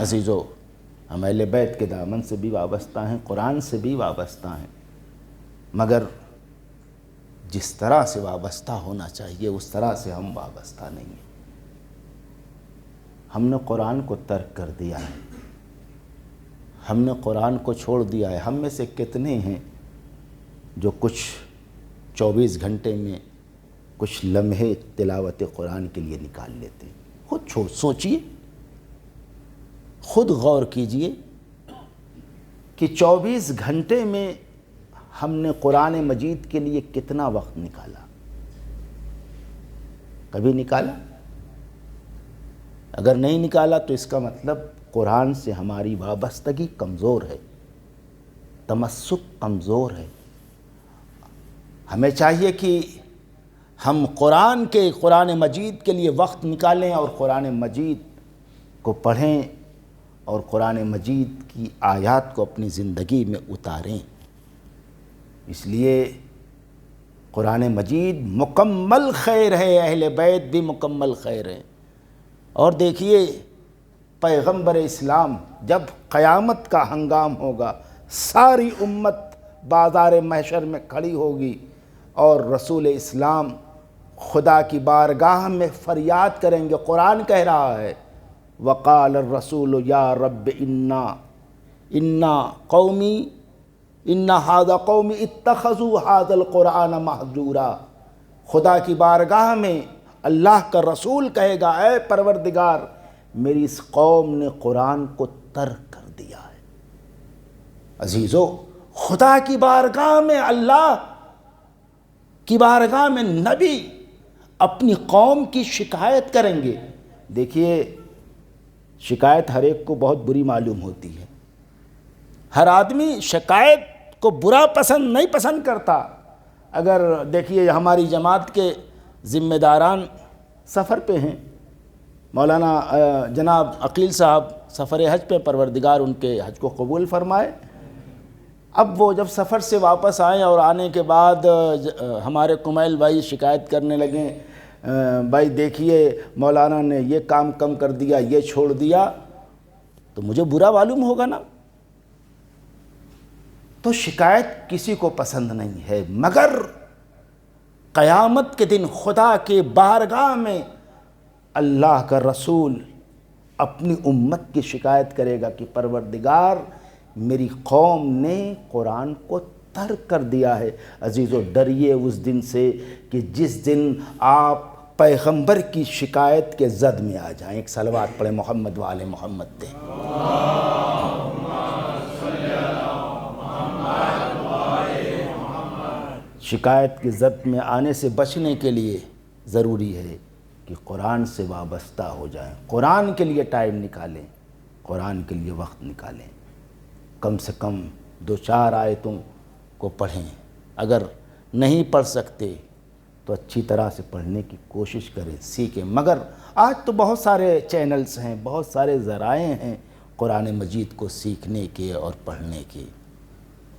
عزیزو، ہم اہل بیت کے دامن سے بھی وابستہ ہیں، قرآن سے بھی وابستہ ہیں، مگر جس طرح سے وابستہ ہونا چاہیے اس طرح سے ہم وابستہ نہیں ہیں۔ ہم نے قرآن کو ترک کر دیا ہے، ہم نے قرآن کو چھوڑ دیا ہے. ہم میں سے کتنے ہیں جو کچھ 24 گھنٹے میں کچھ لمحے تلاوت قرآن کے لیے نکال لیتے ہیں؟ خود سوچئے، خود غور کیجئے کہ 24 گھنٹے میں ہم نے قرآن مجید کے لیے کتنا وقت نکالا؟ کبھی نکالا؟ اگر نہیں نکالا تو اس کا مطلب قرآن سے ہماری وابستگی کمزور ہے، تمسک کمزور ہے. ہمیں چاہیے کہ ہم قرآن مجید کے لیے وقت نکالیں اور قرآن مجید کو پڑھیں اور قرآن مجید کی آیات کو اپنی زندگی میں اتاریں. اس لیے قرآن مجید مکمل خیر ہے، اہل بیت بھی مکمل خیر ہے. اور دیکھیے پیغمبر اسلام جب قیامت کا ہنگام ہوگا، ساری امت بازار محشر میں کھڑی ہوگی اور رسول اسلام خدا کی بارگاہ میں فریاد کریں گے. قرآن کہہ رہا ہے وقال الرسول یا رب انا قومی ان ھذا قومی اتخذوا ھذا القرآن مہجورا. خدا کی بارگاہ میں اللہ کا رسول کہے گا اے پروردگار میری اس قوم نے قرآن کو ترک کر دیا ہے. عزیزو، خدا کی بارگاہ میں، اللہ کی بارگاہ میں نبی اپنی قوم کی شکایت کریں گے. دیکھیے شکایت ہر ایک کو بہت بری معلوم ہوتی ہے. ہر آدمی شکایت کو برا نہیں پسند کرتا. اگر دیکھیے ہماری جماعت کے ذمہ داران سفر پہ ہیں، مولانا جناب عقیل صاحب سفر حج پہ، پروردگار ان کے حج کو قبول فرمائے. اب وہ جب سفر سے واپس آئیں اور آنے کے بعد ہمارے کمیل بھائی شکایت کرنے لگیں بھائی دیکھیے مولانا نے یہ کام کم کر دیا، یہ چھوڑ دیا، تو مجھے برا معلوم ہوگا نا. تو شکایت کسی کو پسند نہیں ہے، مگر قیامت کے دن خدا کے بارگاہ میں اللہ کا رسول اپنی امت کی شکایت کرے گا کہ پروردگار میری قوم نے قرآن کو ترک کر دیا ہے. عزیزو ڈریے اس دن سے کہ جس دن آپ پیغمبر کی شکایت کے زد میں آ جائیں. ایک صلوات پڑھیں محمد و آل محمد دیں. شکایت کی زد میں آنے سے بچنے کے لیے ضروری ہے کہ قرآن سے وابستہ ہو جائیں، قرآن کے لیے ٹائم نکالیں، قرآن کے لیے وقت نکالیں. کم سے کم 2-4 آیتوں کو پڑھیں. اگر نہیں پڑھ سکتے تو اچھی طرح سے پڑھنے کی کوشش کریں، سیکھیں. مگر آج تو بہت سارے چینلز ہیں، بہت سارے ذرائع ہیں قرآن مجید کو سیکھنے کے اور پڑھنے کے.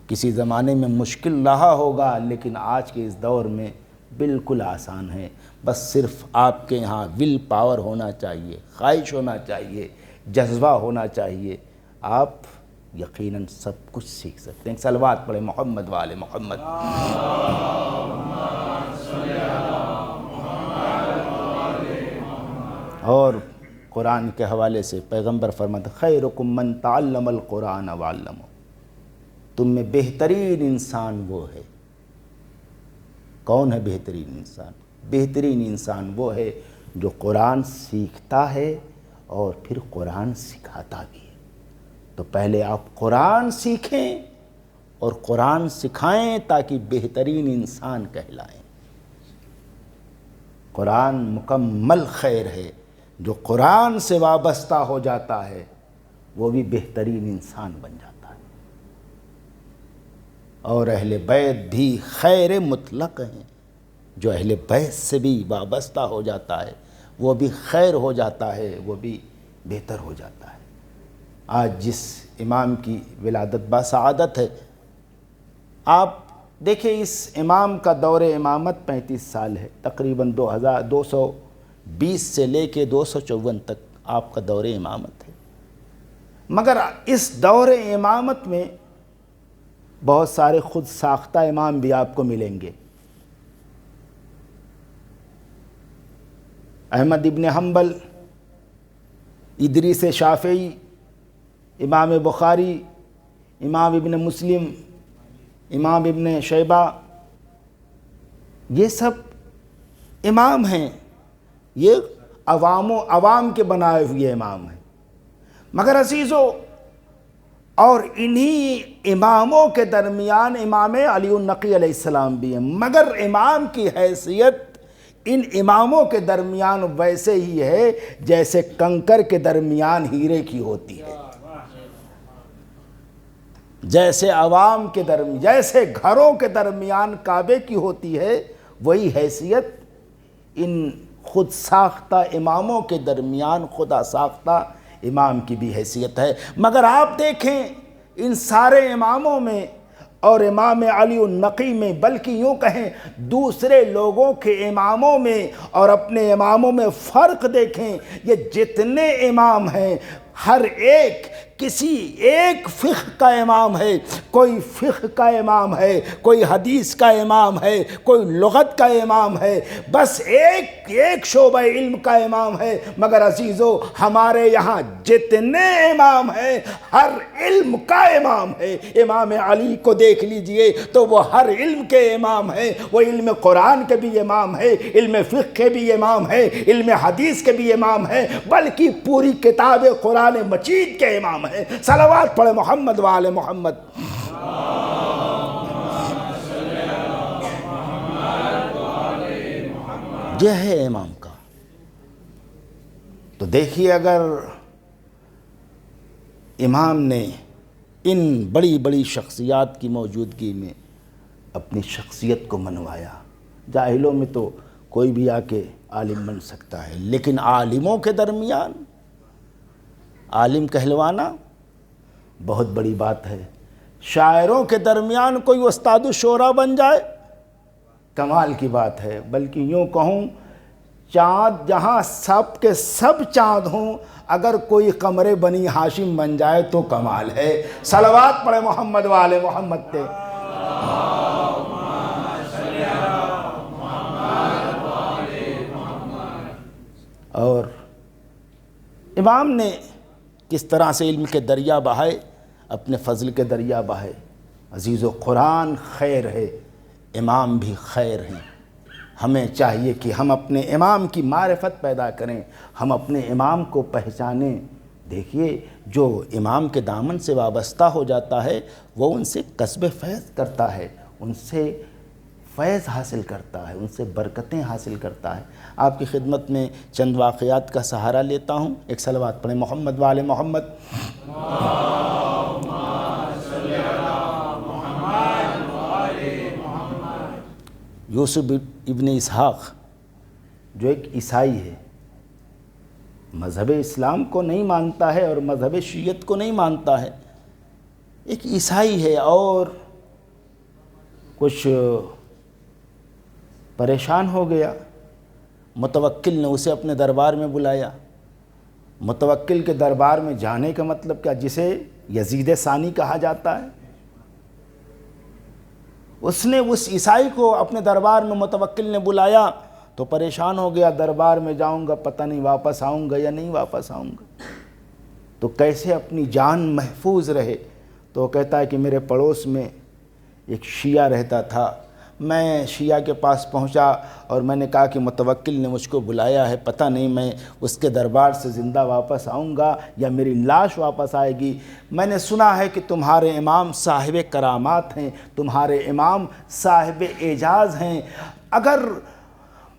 کسی زمانے میں مشکل رہا ہوگا لیکن آج کے اس دور میں بالکل آسان ہے. بس صرف آپ کے یہاں ول پاور ہونا چاہیے، خواہش ہونا چاہیے، جذبہ ہونا چاہیے. آپ یقیناً سب کچھ سیکھ سکتے ہیں. صلوات پڑھیں محمد و آل محمد. اور قرآن کے حوالے سے پیغمبر فرماتے خیرکم من تعلم القرآن وعلمہ. تم میں بہترین انسان وہ ہے. کون ہے بہترین انسان؟ بہترین انسان وہ ہے جو قرآن سیکھتا ہے اور پھر قرآن سکھاتا بھی ہے. تو پہلے آپ قرآن سیکھیں اور قرآن سکھائیں تاکہ بہترین انسان کہلائیں. قرآن مکمل خیر ہے. جو قرآن سے وابستہ ہو جاتا ہے وہ بھی بہترین انسان بن جاتا ہے. اور اہل بیت بھی خیر مطلق ہیں. جو اہل بیت سے بھی وابستہ ہو جاتا ہے وہ بھی خیر ہو جاتا ہے، وہ بھی بہتر ہو جاتا ہے. آج جس امام کی ولادت باسعادت ہے، آپ دیکھیں اس امام کا دور امامت 35 سال ہے. تقریباً 2220 سے لے کے 254 تک آپ کا دور امامت ہے. مگر اس دور امامت میں بہت سارے خود ساختہ امام بھی آپ کو ملیں گے. احمد ابن حنبل، ادریس شافعی، امام بخاری، امام ابن مسلم، امام ابن شیبہ، یہ سب امام ہیں، یہ عوام کے بنائے ہوئے امام ہیں۔ مگر عزیزو، اور انہی اماموں کے درمیان امام علی النقی علیہ السلام بھی ہیں، مگر امام کی حیثیت ان اماموں کے درمیان ویسے ہی ہے جیسے کنکر کے درمیان ہیرے کی ہوتی ہے، جیسے عوام کے درمیان، جیسے گھروں کے درمیان کعبے کی ہوتی ہے، وہی حیثیت ان خود ساختہ اماموں کے درمیان خدا ساختہ امام کی بھی حیثیت ہے۔ مگر آپ دیکھیں ان سارے اماموں میں اور امام علی النقی میں، بلکہ یوں کہیں دوسرے لوگوں کے اماموں میں اور اپنے اماموں میں فرق دیکھیں، یہ جتنے امام ہیں ہر ایک کسی ایک فقہ کا امام ہے، کوئی فقہ کا امام ہے، کوئی حدیث کا امام ہے، کوئی لغت کا امام ہے، بس ایک شعبہ علم کا امام ہے۔ مگر عزیزو، ہمارے یہاں جتنے امام ہیں ہر علم کا امام ہے۔ امام علی کو دیکھ لیجئے تو وہ ہر علم کے امام ہیں، وہ علم قرآن کے بھی امام ہے، علم فقہ کے بھی امام ہے، علم حدیث کے بھی امام ہے، بلکہ پوری کتاب قرآن مجید کے امام ہیں۔ صلوات پڑھے محمد وآل محمد۔ یہ ہے امام کا۔ تو دیکھیے، اگر امام نے ان بڑی بڑی شخصیات کی موجودگی میں اپنی شخصیت کو منوایا، جاہلوں میں تو کوئی بھی آ کے عالم بن سکتا ہے، لیکن عالموں کے درمیان عالم کہلوانا بہت بڑی بات ہے۔ شاعروں کے درمیان کوئی استاد الشعراء بن جائے، کمال کی بات ہے۔ بلکہ یوں کہوں، چاند جہاں سب کے سب چاند ہوں، اگر کوئی قمر بنی ہاشم بن جائے تو کمال ہے۔ صلوات پڑھے محمد وآل محمد تے۔ اور امام نے کس طرح سے علم کے دریا بہائے، اپنے فضل کے دریا بہائے۔ عزیز و قرآن خیر ہے، امام بھی خیر ہیں۔ ہمیں چاہیے کہ ہم اپنے امام کی معرفت پیدا کریں، ہم اپنے امام کو پہچانیں۔ دیکھیے، جو امام کے دامن سے وابستہ ہو جاتا ہے وہ ان سے کسب فیض کرتا ہے، ان سے فیض حاصل کرتا ہے، ان سے برکتیں حاصل کرتا ہے۔ آپ کی خدمت میں چند واقعات کا سہارا لیتا ہوں۔ ایک صلوات پڑھیں محمد وآل محمد۔ یوسف ابن اسحاق جو ایک عیسائی ہے، مذہب اسلام کو نہیں مانتا ہے اور مذہب شیعت کو نہیں مانتا ہے، ایک عیسائی ہے، اور کچھ پریشان ہو گیا۔ متوکل نے اسے اپنے دربار میں بلایا۔ متوکل کے دربار میں جانے کا مطلب کیا؟ جسے یزید ثانی کہا جاتا ہے۔ اس نے اس عیسائی کو اپنے دربار میں متوکل نے بلایا تو پریشان ہو گیا، دربار میں جاؤں گا پتہ نہیں واپس آؤں گا یا نہیں واپس آؤں گا، تو کیسے اپنی جان محفوظ رہے؟ تو وہ کہتا ہے کہ میرے پڑوس میں ایک شیعہ رہتا تھا، میں شیعہ کے پاس پہنچا اور میں نے کہا کہ متوکل نے مجھ کو بلایا ہے، پتہ نہیں میں اس کے دربار سے زندہ واپس آؤں گا یا میری لاش واپس آئے گی۔ میں نے سنا ہے کہ تمہارے امام صاحب کرامات ہیں، تمہارے امام صاحب اعجاز ہیں، اگر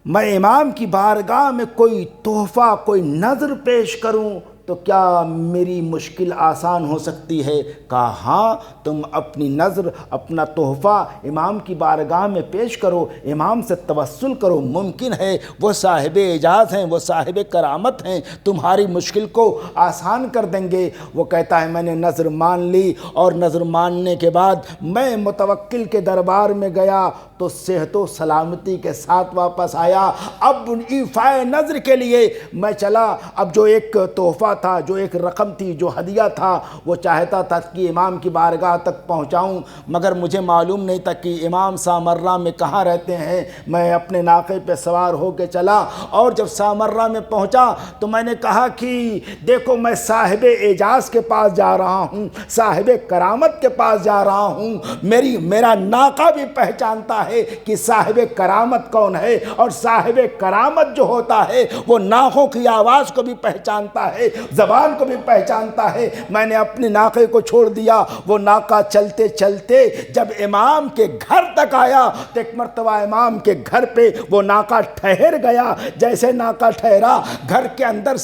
میں امام کی بارگاہ میں کوئی تحفہ، کوئی نذر پیش کروں تو کیا میری مشکل آسان ہو سکتی ہے؟ کہا ہاں، تم اپنی نذر، اپنا تحفہ امام کی بارگاہ میں پیش کرو، امام سے توسل کرو، ممکن ہے وہ صاحب اعجاز ہیں، وہ صاحب کرامت ہیں، تمہاری مشکل کو آسان کر دیں گے۔ وہ کہتا ہے میں نے نذر مان لی، اور نذر ماننے کے بعد میں متوکل کے دربار میں گیا تو صحت و سلامتی کے ساتھ واپس آیا۔ اب ایفائے نذر کے لیے میں چلا، اب جو ایک تحفہ تحفہ تھا، جو ایک رقم تھی، جو ہدیہ تھا، وہ چاہتا تھا کہ امام کی بارگاہ تک پہنچاؤں، مگر مجھے معلوم نہیں تھا کہ امام سامرہ میں کہاں رہتے ہیں۔ میں اپنے ناقے پہ سوار ہو کے چلا، اور جب سامرہ میں پہنچا تو میں نے کہا کہ دیکھو میں صاحب اعجاز کے پاس جا رہا ہوں، صاحب کرامت کے پاس جا رہا ہوں، میرا ناقہ بھی پہچانتا ہے کہ صاحب کرامت کون ہے، اور صاحب کرامت جو ہوتا ہے وہ ناقوں کی آواز کو بھی پہچانتا ہے، زبان کو بھی پہچانتا ہے۔ میں نے اپنے ناقے کو چھوڑ دیا، وہ ناقہ چلتے چلتے جب امام کے گھر تک آیا تو ایک مرتبہ امام کے گھر پہ وہ ناقہ ٹھہر گیا۔ جیسے ناقہ ٹھہرا، گھر کے اندر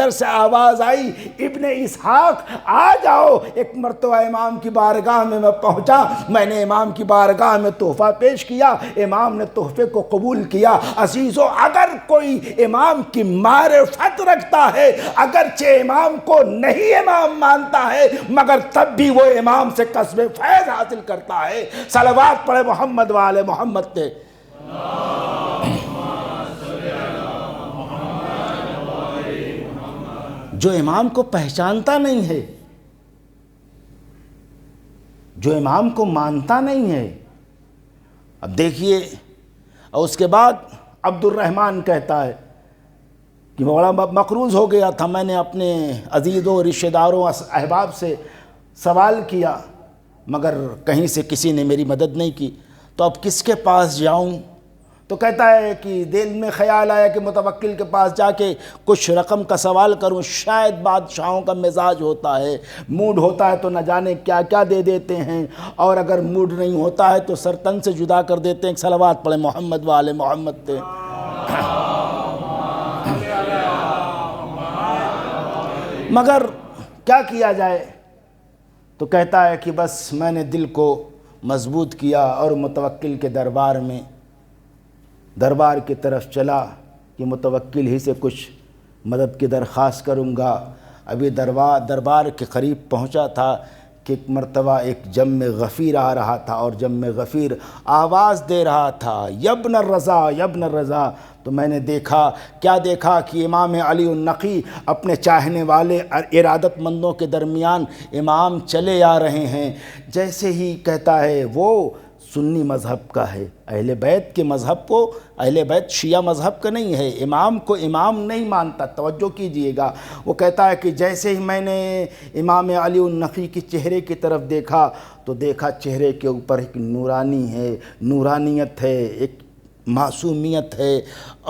سے آواز آئی، ابن اسحاق آ جاؤ۔ ایک مرتبہ امام کی بارگاہ میں پہنچا، میں نے امام کی بارگاہ میں تحفہ پیش کیا، امام نے تحفے کو قبول کیا۔ عزیزو، اگر کوئی امام کی معرفت رکھتا ہے، اگرچہ امام کو نہیں امام مانتا ہے، مگر تب بھی وہ امام سے کسب فیض حاصل کرتا ہے۔ صلوات پڑھے محمد والے محمد تے۔ جو امام کو پہچانتا نہیں ہے، جو امام کو مانتا نہیں ہے، اب دیکھیے، اور اس کے بعد عبد الرحمن کہتا ہے کہ بڑا مقروض ہو گیا تھا، میں نے اپنے عزیزوں، رشتہ داروں، احباب سے سوال کیا، مگر کہیں سے کسی نے میری مدد نہیں کی، تو اب کس کے پاس جاؤں؟ تو کہتا ہے کہ دل میں خیال آیا کہ متوکل کے پاس جا کے کچھ رقم کا سوال کروں، شاید بادشاہوں کا مزاج ہوتا ہے، موڈ ہوتا ہے تو نہ جانے کیا کیا دے دیتے ہیں، اور اگر موڈ نہیں ہوتا ہے تو سرتن سے جدا کر دیتے ہیں۔ صلوات پڑھے محمد والے محمد تے۔ مگر کیا کیا جائے؟ تو کہتا ہے کہ بس میں نے دل کو مضبوط کیا اور متوکل کے دربار کی طرف چلا کہ متوکل ہی سے کچھ مدد کی درخواست کروں گا۔ ابھی دربار کے قریب پہنچا تھا کہ ایک مرتبہ ایک جم غفیر آ رہا تھا، اور جم غفیر آواز دے رہا تھا، یبن الرضا یبن الرضا۔ تو میں نے کیا دیکھا کہ امام علی النقی اپنے چاہنے والے ارادت مندوں کے درمیان امام چلے آ رہے ہیں۔ جیسے ہی کہتا ہے وہ سنی مذہب کا ہے، اہل بیت کے مذہب کو، اہل بیت شیعہ مذہب کا نہیں ہے، امام کو امام نہیں مانتا۔ توجہ کیجئے گا، وہ کہتا ہے کہ جیسے ہی میں نے امام علی النقی کی چہرے کی طرف دیکھا تو دیکھا چہرے کے اوپر ایک نورانیت ہے، ایک معصومیت ہے،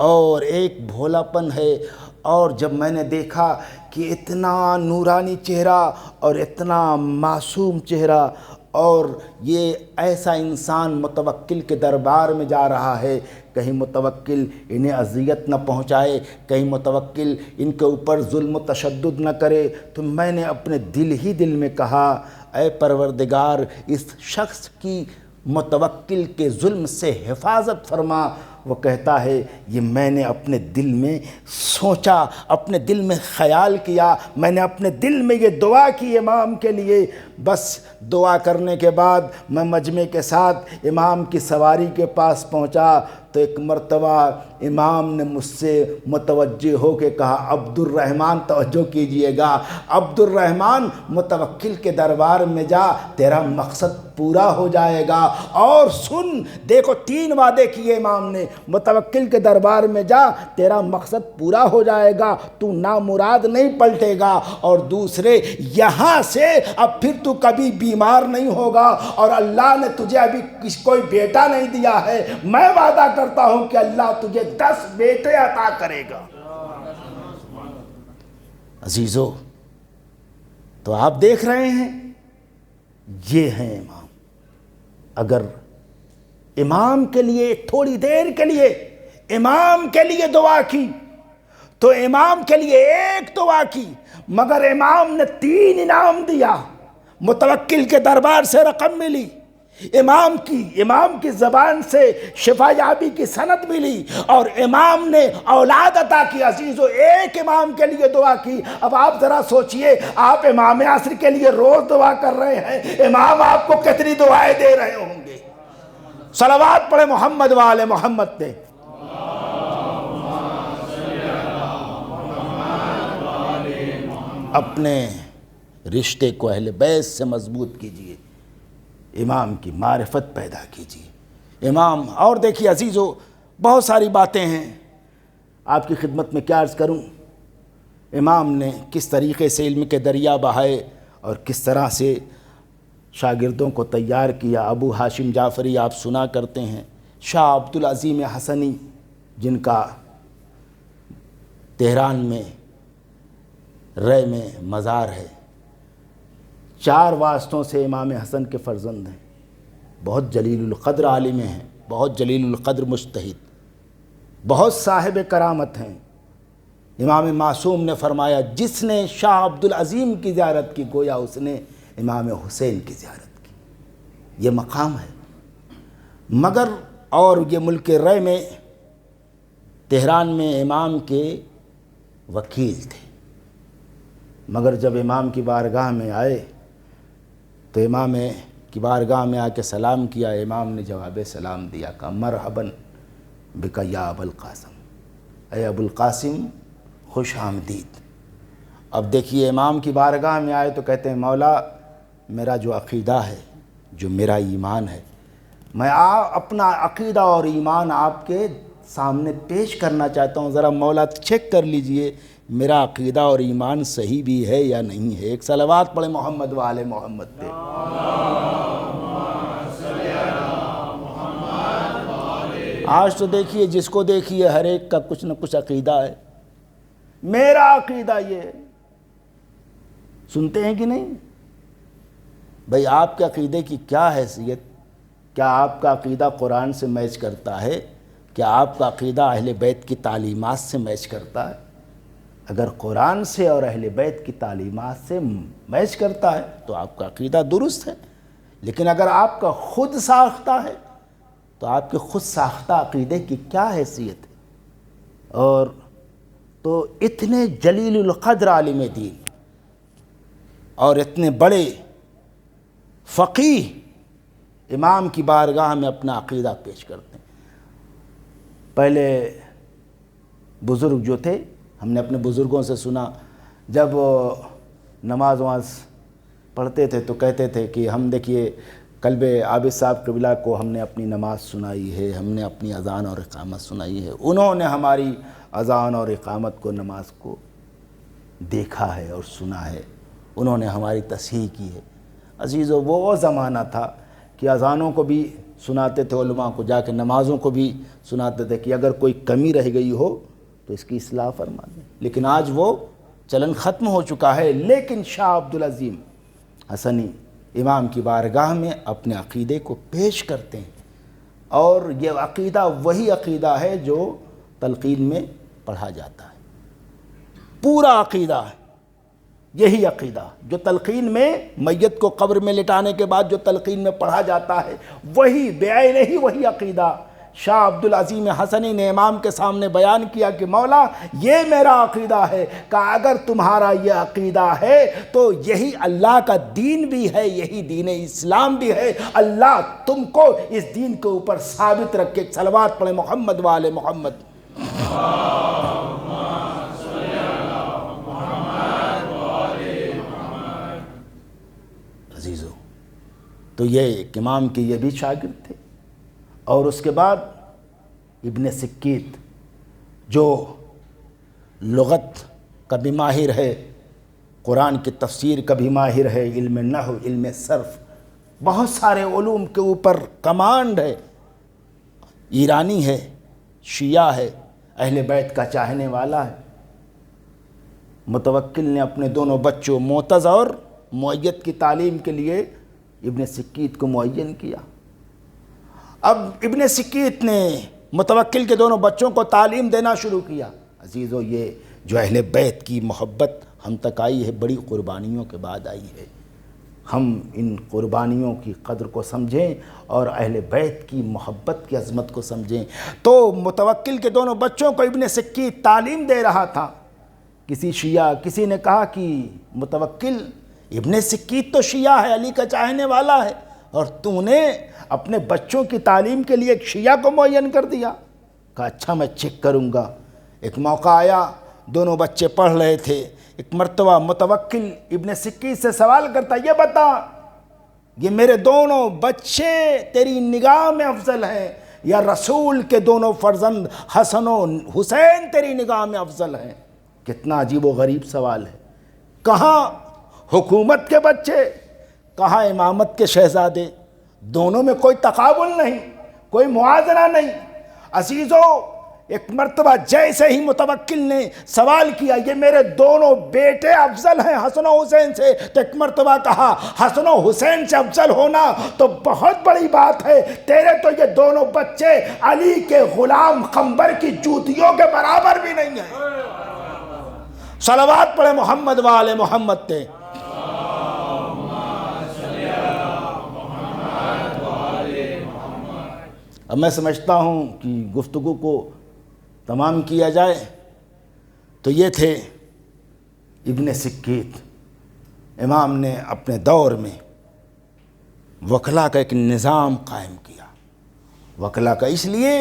اور ایک بھولاپن ہے۔ اور جب میں نے دیکھا کہ اتنا نورانی چہرہ اور اتنا معصوم چہرہ، اور یہ ایسا انسان متوکل کے دربار میں جا رہا ہے، کہیں متوکل انہیں اذیت نہ پہنچائے، کہیں متوکل ان کے اوپر ظلم و تشدد نہ کرے، تو میں نے اپنے دل میں کہا، اے پروردگار، اس شخص کی متوکل کے ظلم سے حفاظت فرما۔ وہ کہتا ہے یہ میں نے اپنے دل میں سوچا، اپنے دل میں خیال کیا، میں نے اپنے دل میں یہ دعا کی امام کے لیے۔ بس دعا کرنے کے بعد میں مجمع کے ساتھ امام کی سواری کے پاس پہنچا تو ایک مرتبہ امام نے مجھ سے متوجہ ہو کے کہا، عبد الرحمن، توجہ کیجئے گا، عبد الرحمن متوکل کے دربار میں جا، تیرا مقصد پورا ہو جائے گا۔ اور سن، دیکھو 3 وعدے کیے امام نے، متوکل کے دربار میں جا، تیرا مقصد پورا ہو جائے گا، تو نامراد نہیں پلٹے گا، اور دوسرے یہاں سے اب پھر تو کبھی بیمار نہیں ہوگا، اور اللہ نے تجھے ابھی کوئی بیٹا نہیں دیا ہے، میں وعدہ کرتا ہوں کہ اللہ تجھے 10 بیٹے عطا کرے گا۔ عزیزو، تو آپ دیکھ رہے ہیں، یہ ہیں امام۔ اگر امام کے لیے تھوڑی دیر کے لیے امام کے لیے دعا کی تو امام کے لیے ایک دعا کی، مگر امام نے 3 انعام دیا۔ متوکل کے دربار سے رقم ملی، امام کی زبان سے شفا یابی کی سند ملی، اور امام نے اولاد عطا کی۔ عزیزو، ایک امام کے لیے دعا کی۔ اب آپ ذرا سوچئے، آپ امام عصر کے لیے روز دعا کر رہے ہیں، امام آپ کو کتنی دعائیں دے رہے ہوں گے۔ صلوات پڑھے محمد والے محمد تے۔ اپنے رشتے کو اہل بیت سے مضبوط کیجئے، امام کی معرفت پیدا کیجئے۔ امام، اور دیکھیے عزیزو، بہت ساری باتیں ہیں، آپ کی خدمت میں کیا عرض کروں۔ امام نے کس طریقے سے علم کے دریا بہائے اور کس طرح سے شاگردوں کو تیار کیا۔ ابو ہاشم جعفری آپ سنا کرتے ہیں، شاہ عبدالعظیم حسنی جن کا تہران میں رے میں مزار ہے، 4 واسطوں سے امام حسن کے فرزند ہیں، بہت جلیل القدر عالم ہیں، بہت جلیل القدر مجتہد، بہت صاحب کرامت ہیں۔ امام معصوم نے فرمایا جس نے شاہ عبدالعظیم کی زیارت کی گویا اس نے امام حسین کی زیارت کی، یہ مقام ہے۔ مگر اور یہ ملک رے میں تہران میں امام کے وکیل تھے، مگر جب امام کی بارگاہ میں آئے تو امام کی بارگاہ میں آ کے سلام کیا، امام نے جواب سلام دیا، کہا مرحباً بک یا ابو القاسم، اے ابو القاسم خوش آمدید۔ اب دیکھیے امام کی بارگاہ میں آئے تو کہتے ہیں مولا میرا جو عقیدہ ہے، جو میرا ایمان ہے، میں اپنا عقیدہ اور ایمان آپ کے سامنے پیش کرنا چاہتا ہوں، ذرا مولا چیک کر لیجئے میرا عقیدہ اور ایمان صحیح بھی ہے یا نہیں ہے۔ ایک صلوات پڑھیں محمد و آل محمد پہ۔ آج تو دیکھیے جس کو دیکھیے ہر ایک کا کچھ نہ کچھ عقیدہ ہے، میرا عقیدہ یہ ہے، سنتے ہیں کہ نہیں؟ بھئی آپ کے عقیدے کی کیا حیثیت؟ کیا آپ کا عقیدہ قرآن سے میچ کرتا ہے؟ کیا آپ کا عقیدہ اہل بیت کی تعلیمات سے میچ کرتا ہے؟ اگر قرآن سے اور اہل بیت کی تعلیمات سے میچ کرتا ہے تو آپ کا عقیدہ درست ہے، لیکن اگر آپ کا خود ساختہ ہے تو آپ کے خود ساختہ عقیدے کی کیا حیثیت ہے؟ اور تو اتنے جلیل القدر عالم دین اور اتنے بڑے فقیہ امام کی بارگاہ میں اپنا عقیدہ پیش کرتے ہیں۔ پہلے بزرگ جو تھے، ہم نے اپنے بزرگوں سے سنا، جب نماز پڑھتے تھے تو کہتے تھے کہ ہم دیکھیے قلب عابد صاحب قبلہ کو ہم نے اپنی نماز سنائی ہے، ہم نے اپنی اذان اور اقامت سنائی ہے، انہوں نے ہماری اذان اور اقامت کو، نماز کو دیکھا ہے اور سنا ہے، انہوں نے ہماری تصحیح کی ہے۔ عزیزو وہ زمانہ تھا کہ اذانوں کو بھی سناتے تھے علماء کو، جا کے نمازوں کو بھی سناتے تھے کہ اگر کوئی کمی رہ گئی ہو تو اس کی اصلاح فرما دیں، لیکن آج وہ چلن ختم ہو چکا ہے۔ لیکن شاہ عبدالعظیم حسنی امام کی بارگاہ میں اپنے عقیدے کو پیش کرتے ہیں، اور یہ عقیدہ وہی عقیدہ ہے جو تلقین میں پڑھا جاتا ہے، پورا عقیدہ ہے یہی عقیدہ جو تلقین میں میت کو قبر میں لٹانے کے بعد جو تلقین میں پڑھا جاتا ہے، وہی بعینہ ہی وہی عقیدہ شاہ عبدالعظیم حسنی نے امام کے سامنے بیان کیا کہ مولا یہ میرا عقیدہ ہے، کہ اگر تمہارا یہ عقیدہ ہے تو یہی اللہ کا دین بھی ہے، یہی دین اسلام بھی ہے، اللہ تم کو اس دین کے اوپر ثابت رکھے۔ صلوات پڑھیں محمد و آل محمد۔ عزیزو، تو یہ امام کے یہ بھی شاگرد تھے، اور اس کے بعد ابن سکیت جو لغت کا بھی ماہر ہے، قرآن کی تفسیر کا بھی ماہر ہے، علم نحو، علم صرف، بہت سارے علوم کے اوپر کمانڈ ہے، ایرانی ہے، شیعہ ہے، اہل بیت کا چاہنے والا ہے۔ متوکل نے اپنے دونوں بچوں معتز اور معید کی تعلیم کے لیے ابن سکیت کو معین کیا۔ اب ابن سکیت نے متوکل کے دونوں بچوں کو تعلیم دینا شروع کیا۔ عزیزو، یہ جو اہل بیت کی محبت ہم تک آئی ہے بڑی قربانیوں کے بعد آئی ہے، ہم ان قربانیوں کی قدر کو سمجھیں اور اہل بیت کی محبت کی عظمت کو سمجھیں۔ تو متوکل کے دونوں بچوں کو ابن سکیت تعلیم دے رہا تھا۔ کسی نے کہا کہ متوکل، ابن سکیت تو شیعہ ہے، علی کا چاہنے والا ہے، اور تو نے اپنے بچوں کی تعلیم کے لیے ایک شیعہ کو معین کر دیا۔ کہا اچھا میں چیک کروں گا۔ ایک موقع آیا، دونوں بچے پڑھ رہے تھے، ایک مرتبہ متوکل ابن سکی سے سوال کرتا، یہ بتا یہ میرے دونوں بچے تیری نگاہ میں افضل ہیں یا رسول کے دونوں فرزند حسن و حسین تیری نگاہ میں افضل ہیں؟ کتنا عجیب و غریب سوال ہے. کہاں حکومت کے بچے، کہاں امامت کے شہزادے؟ دونوں میں کوئی تقابل نہیں، کوئی موازنہ نہیں. عزیزو، ایک مرتبہ جیسے ہی متوکل نے سوال کیا یہ میرے دونوں بیٹے افضل ہیں حسن و حسین سے، تو ایک مرتبہ کہا حسن و حسین سے افضل ہونا تو بہت بڑی بات ہے، تیرے تو یہ دونوں بچے علی کے غلام قنبر کی جوتیوں کے برابر بھی نہیں ہیں. صلوات پڑھے محمد و آل محمد تے. اب میں سمجھتا ہوں کہ گفتگو کو تمام کیا جائے تو یہ تھے ابن سکیت. امام نے اپنے دور میں وکلا کا ایک نظام قائم کیا. وکلا کا اس لیے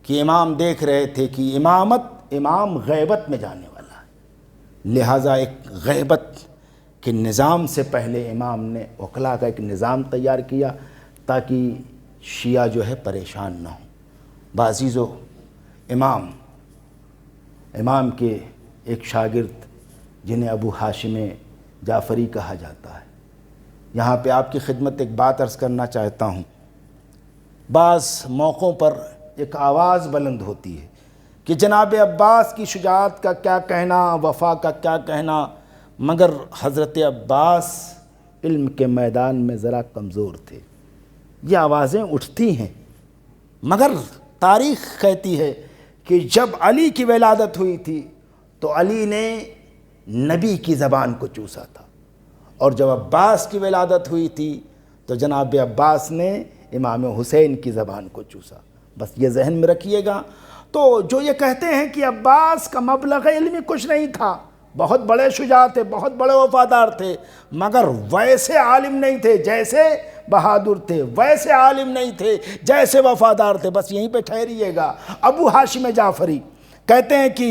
کہ امام دیکھ رہے تھے کہ امام غیبت میں جانے والا ہے، لہٰذا ایک غیبت کے نظام سے پہلے امام نے وکلا کا ایک نظام تیار کیا تاکہ شیعہ جو ہے پریشان نہ ہوں. بعزیزو، امام کے ایک شاگرد جنہیں ابو ہاشم جعفری کہا جاتا ہے، یہاں پہ آپ کی خدمت ایک بات عرض کرنا چاہتا ہوں. بعض موقعوں پر ایک آواز بلند ہوتی ہے کہ جناب عباس کی شجاعت کا کیا کہنا، وفا کا کیا کہنا، مگر حضرت عباس علم کے میدان میں ذرا کمزور تھے. یہ آوازیں اٹھتی ہیں، مگر تاریخ کہتی ہے کہ جب علی کی ولادت ہوئی تھی تو علی نے نبی کی زبان کو چوسا تھا، اور جب عباس کی ولادت ہوئی تھی تو جناب عباس نے امام حسین کی زبان کو چوسا. بس یہ ذہن میں رکھیے گا. تو جو یہ کہتے ہیں کہ عباس کا مبلغ علمی کچھ نہیں تھا، بہت بڑے شجاع تھے، بہت بڑے وفادار تھے، مگر ویسے عالم نہیں تھے جیسے بہادر تھے، ویسے عالم نہیں تھے جیسے وفادار تھے. بس یہیں پہ ٹھہریے گا. ابو ہاشم جعفری کہتے ہیں کہ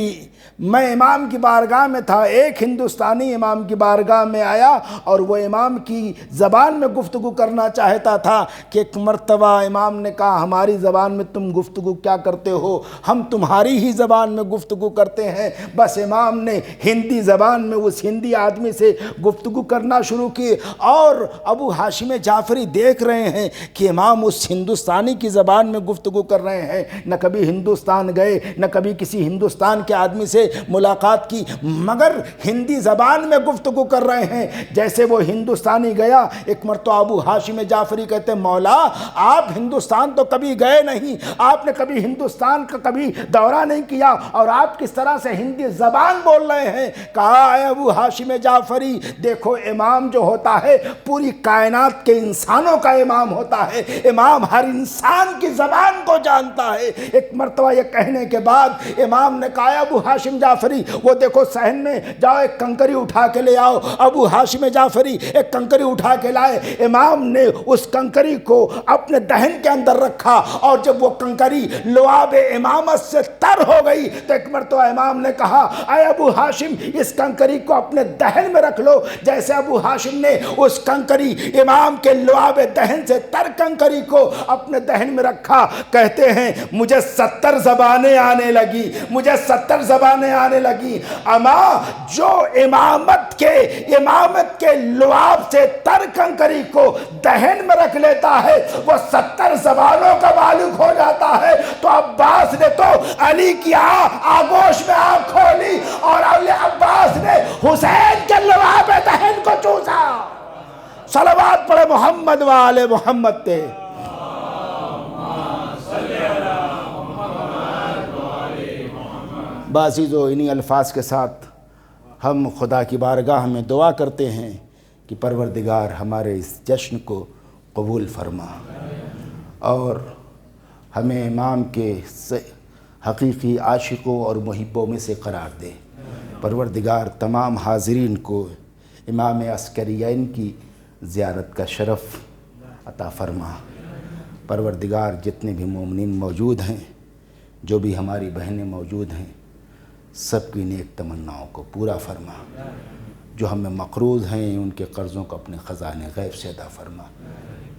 میں امام کی بارگاہ میں تھا، ایک ہندوستانی امام کی بارگاہ میں آیا اور وہ امام کی زبان میں گفتگو کرنا چاہتا تھا کہ ایک مرتبہ امام نے کہا ہماری زبان میں تم گفتگو کیا کرتے ہو، ہم تمہاری ہی زبان میں گفتگو کرتے ہیں. بس امام نے ہندی زبان میں اس ہندی آدمی سے گفتگو کرنا شروع کی، اور ابو ہاشم جعفری دیکھ رہے ہیں کہ امام اس ہندوستانی کی زبان میں گفتگو کر رہے ہیں. نہ کبھی ہندوستان گئے، نہ کبھی کسی ہندوستان کے آدمی سے ملاقات کی، مگر ہندی زبان میں گفتگو کر رہے ہیں. جیسے وہ ہندوستانی گیا، ایک مرتبہ ابو ہاشم جعفری کہتے ہیں مولا آپ ہندوستان تو کبھی گئے نہیں، آپ نے کبھی ہندوستان کا کبھی دورہ نہیں کیا، اور آپ کس طرح سے ہندی زبان بول رہے ہیں. کہا اے ابو ہاشم جعفری دیکھو، امام جو ہوتا ہے پوری کائنات کے انسانوں کا امام ہوتا ہے، امام ہر انسان کی زبان کو جانتا ہے. ایک مرتبہ یہ کہنے کے بعد امام نے کہا ابو ہاشم جعفری وہ دیکھو صحن میں جاؤ ایک کنکری اٹھا کے لے آؤ. ابو ہاشم جعفری ایک کنکری اٹھا کے لائے. امام نے اس کنکری کو اپنے دہن کے اندر رکھا، اور جب وہ کنکری لعاب امامت سے تر ہو گئی تو ایک مرتبہ امام نے کہا اے ابو ہاشم اس کنکری کو اپنے دہن میں رکھ لو. جیسے ابو ہاشم نے اس کنکری امام کے لعاب دہن سے تر کنکری کو اپنے دہن میں رکھا، کہتے ہیں مجھے 70 زبانیں آنے لگی، مجھے 70 زبانیں آنے لگی. اما جو امامت کے لعاب سے تر کنکری کو دہن میں رکھ لیتا ہے وہ 70 زبانوں کا مالک ہو جاتا ہے. تو عباس نے تو علی کی آگوش میں آنکھ کھولی، اور عباس نے حسین کے لعاب دہن کو چوسا. صلوات پڑھے محمد و آل محمد تے. بعزیزو، انہی الفاظ کے ساتھ ہم خدا کی بارگاہ میں دعا کرتے ہیں کہ پروردگار ہمارے اس جشن کو قبول فرما اور ہمیں امام کے حقیقی عاشقوں اور محبوں میں سے قرار دے. پروردگار تمام حاضرین کو امام عسکریین کی زیارت کا شرف عطا فرما. پروردگار جتنے بھی مومنین موجود ہیں، جو بھی ہماری بہنیں موجود ہیں، سب کی نیک تمناؤں کو پورا فرما، جو ہم میں مقروض ہیں ان کے قرضوں کو اپنے خزانے غیب سے عطا فرما،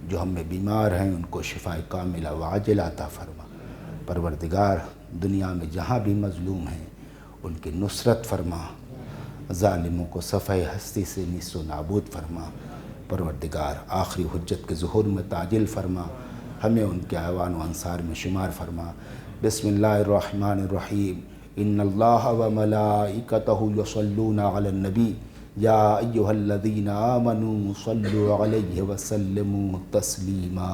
جو ہم میں بیمار ہیں ان کو شفاء کاملہ و عاجلہ عطا فرما۔ پروردگار دنیا میں جہاں بھی مظلوم ہیں ان کی نصرت فرما، ظالموں کو صفحہ ہستی سے نیست و نابود فرما۔ پروردگار آخری حجت کے ظہور میں تعجل فرما، ہمیں ان کے اعوان و انصار میں شمار فرما۔ بسم اللہ الرحمن الرحیم۔ ان اللہ و ملائکتہ یصلون علی النبی یا ایہا الذین آمنوا صلوا علیہ وسلموا تسلیما۔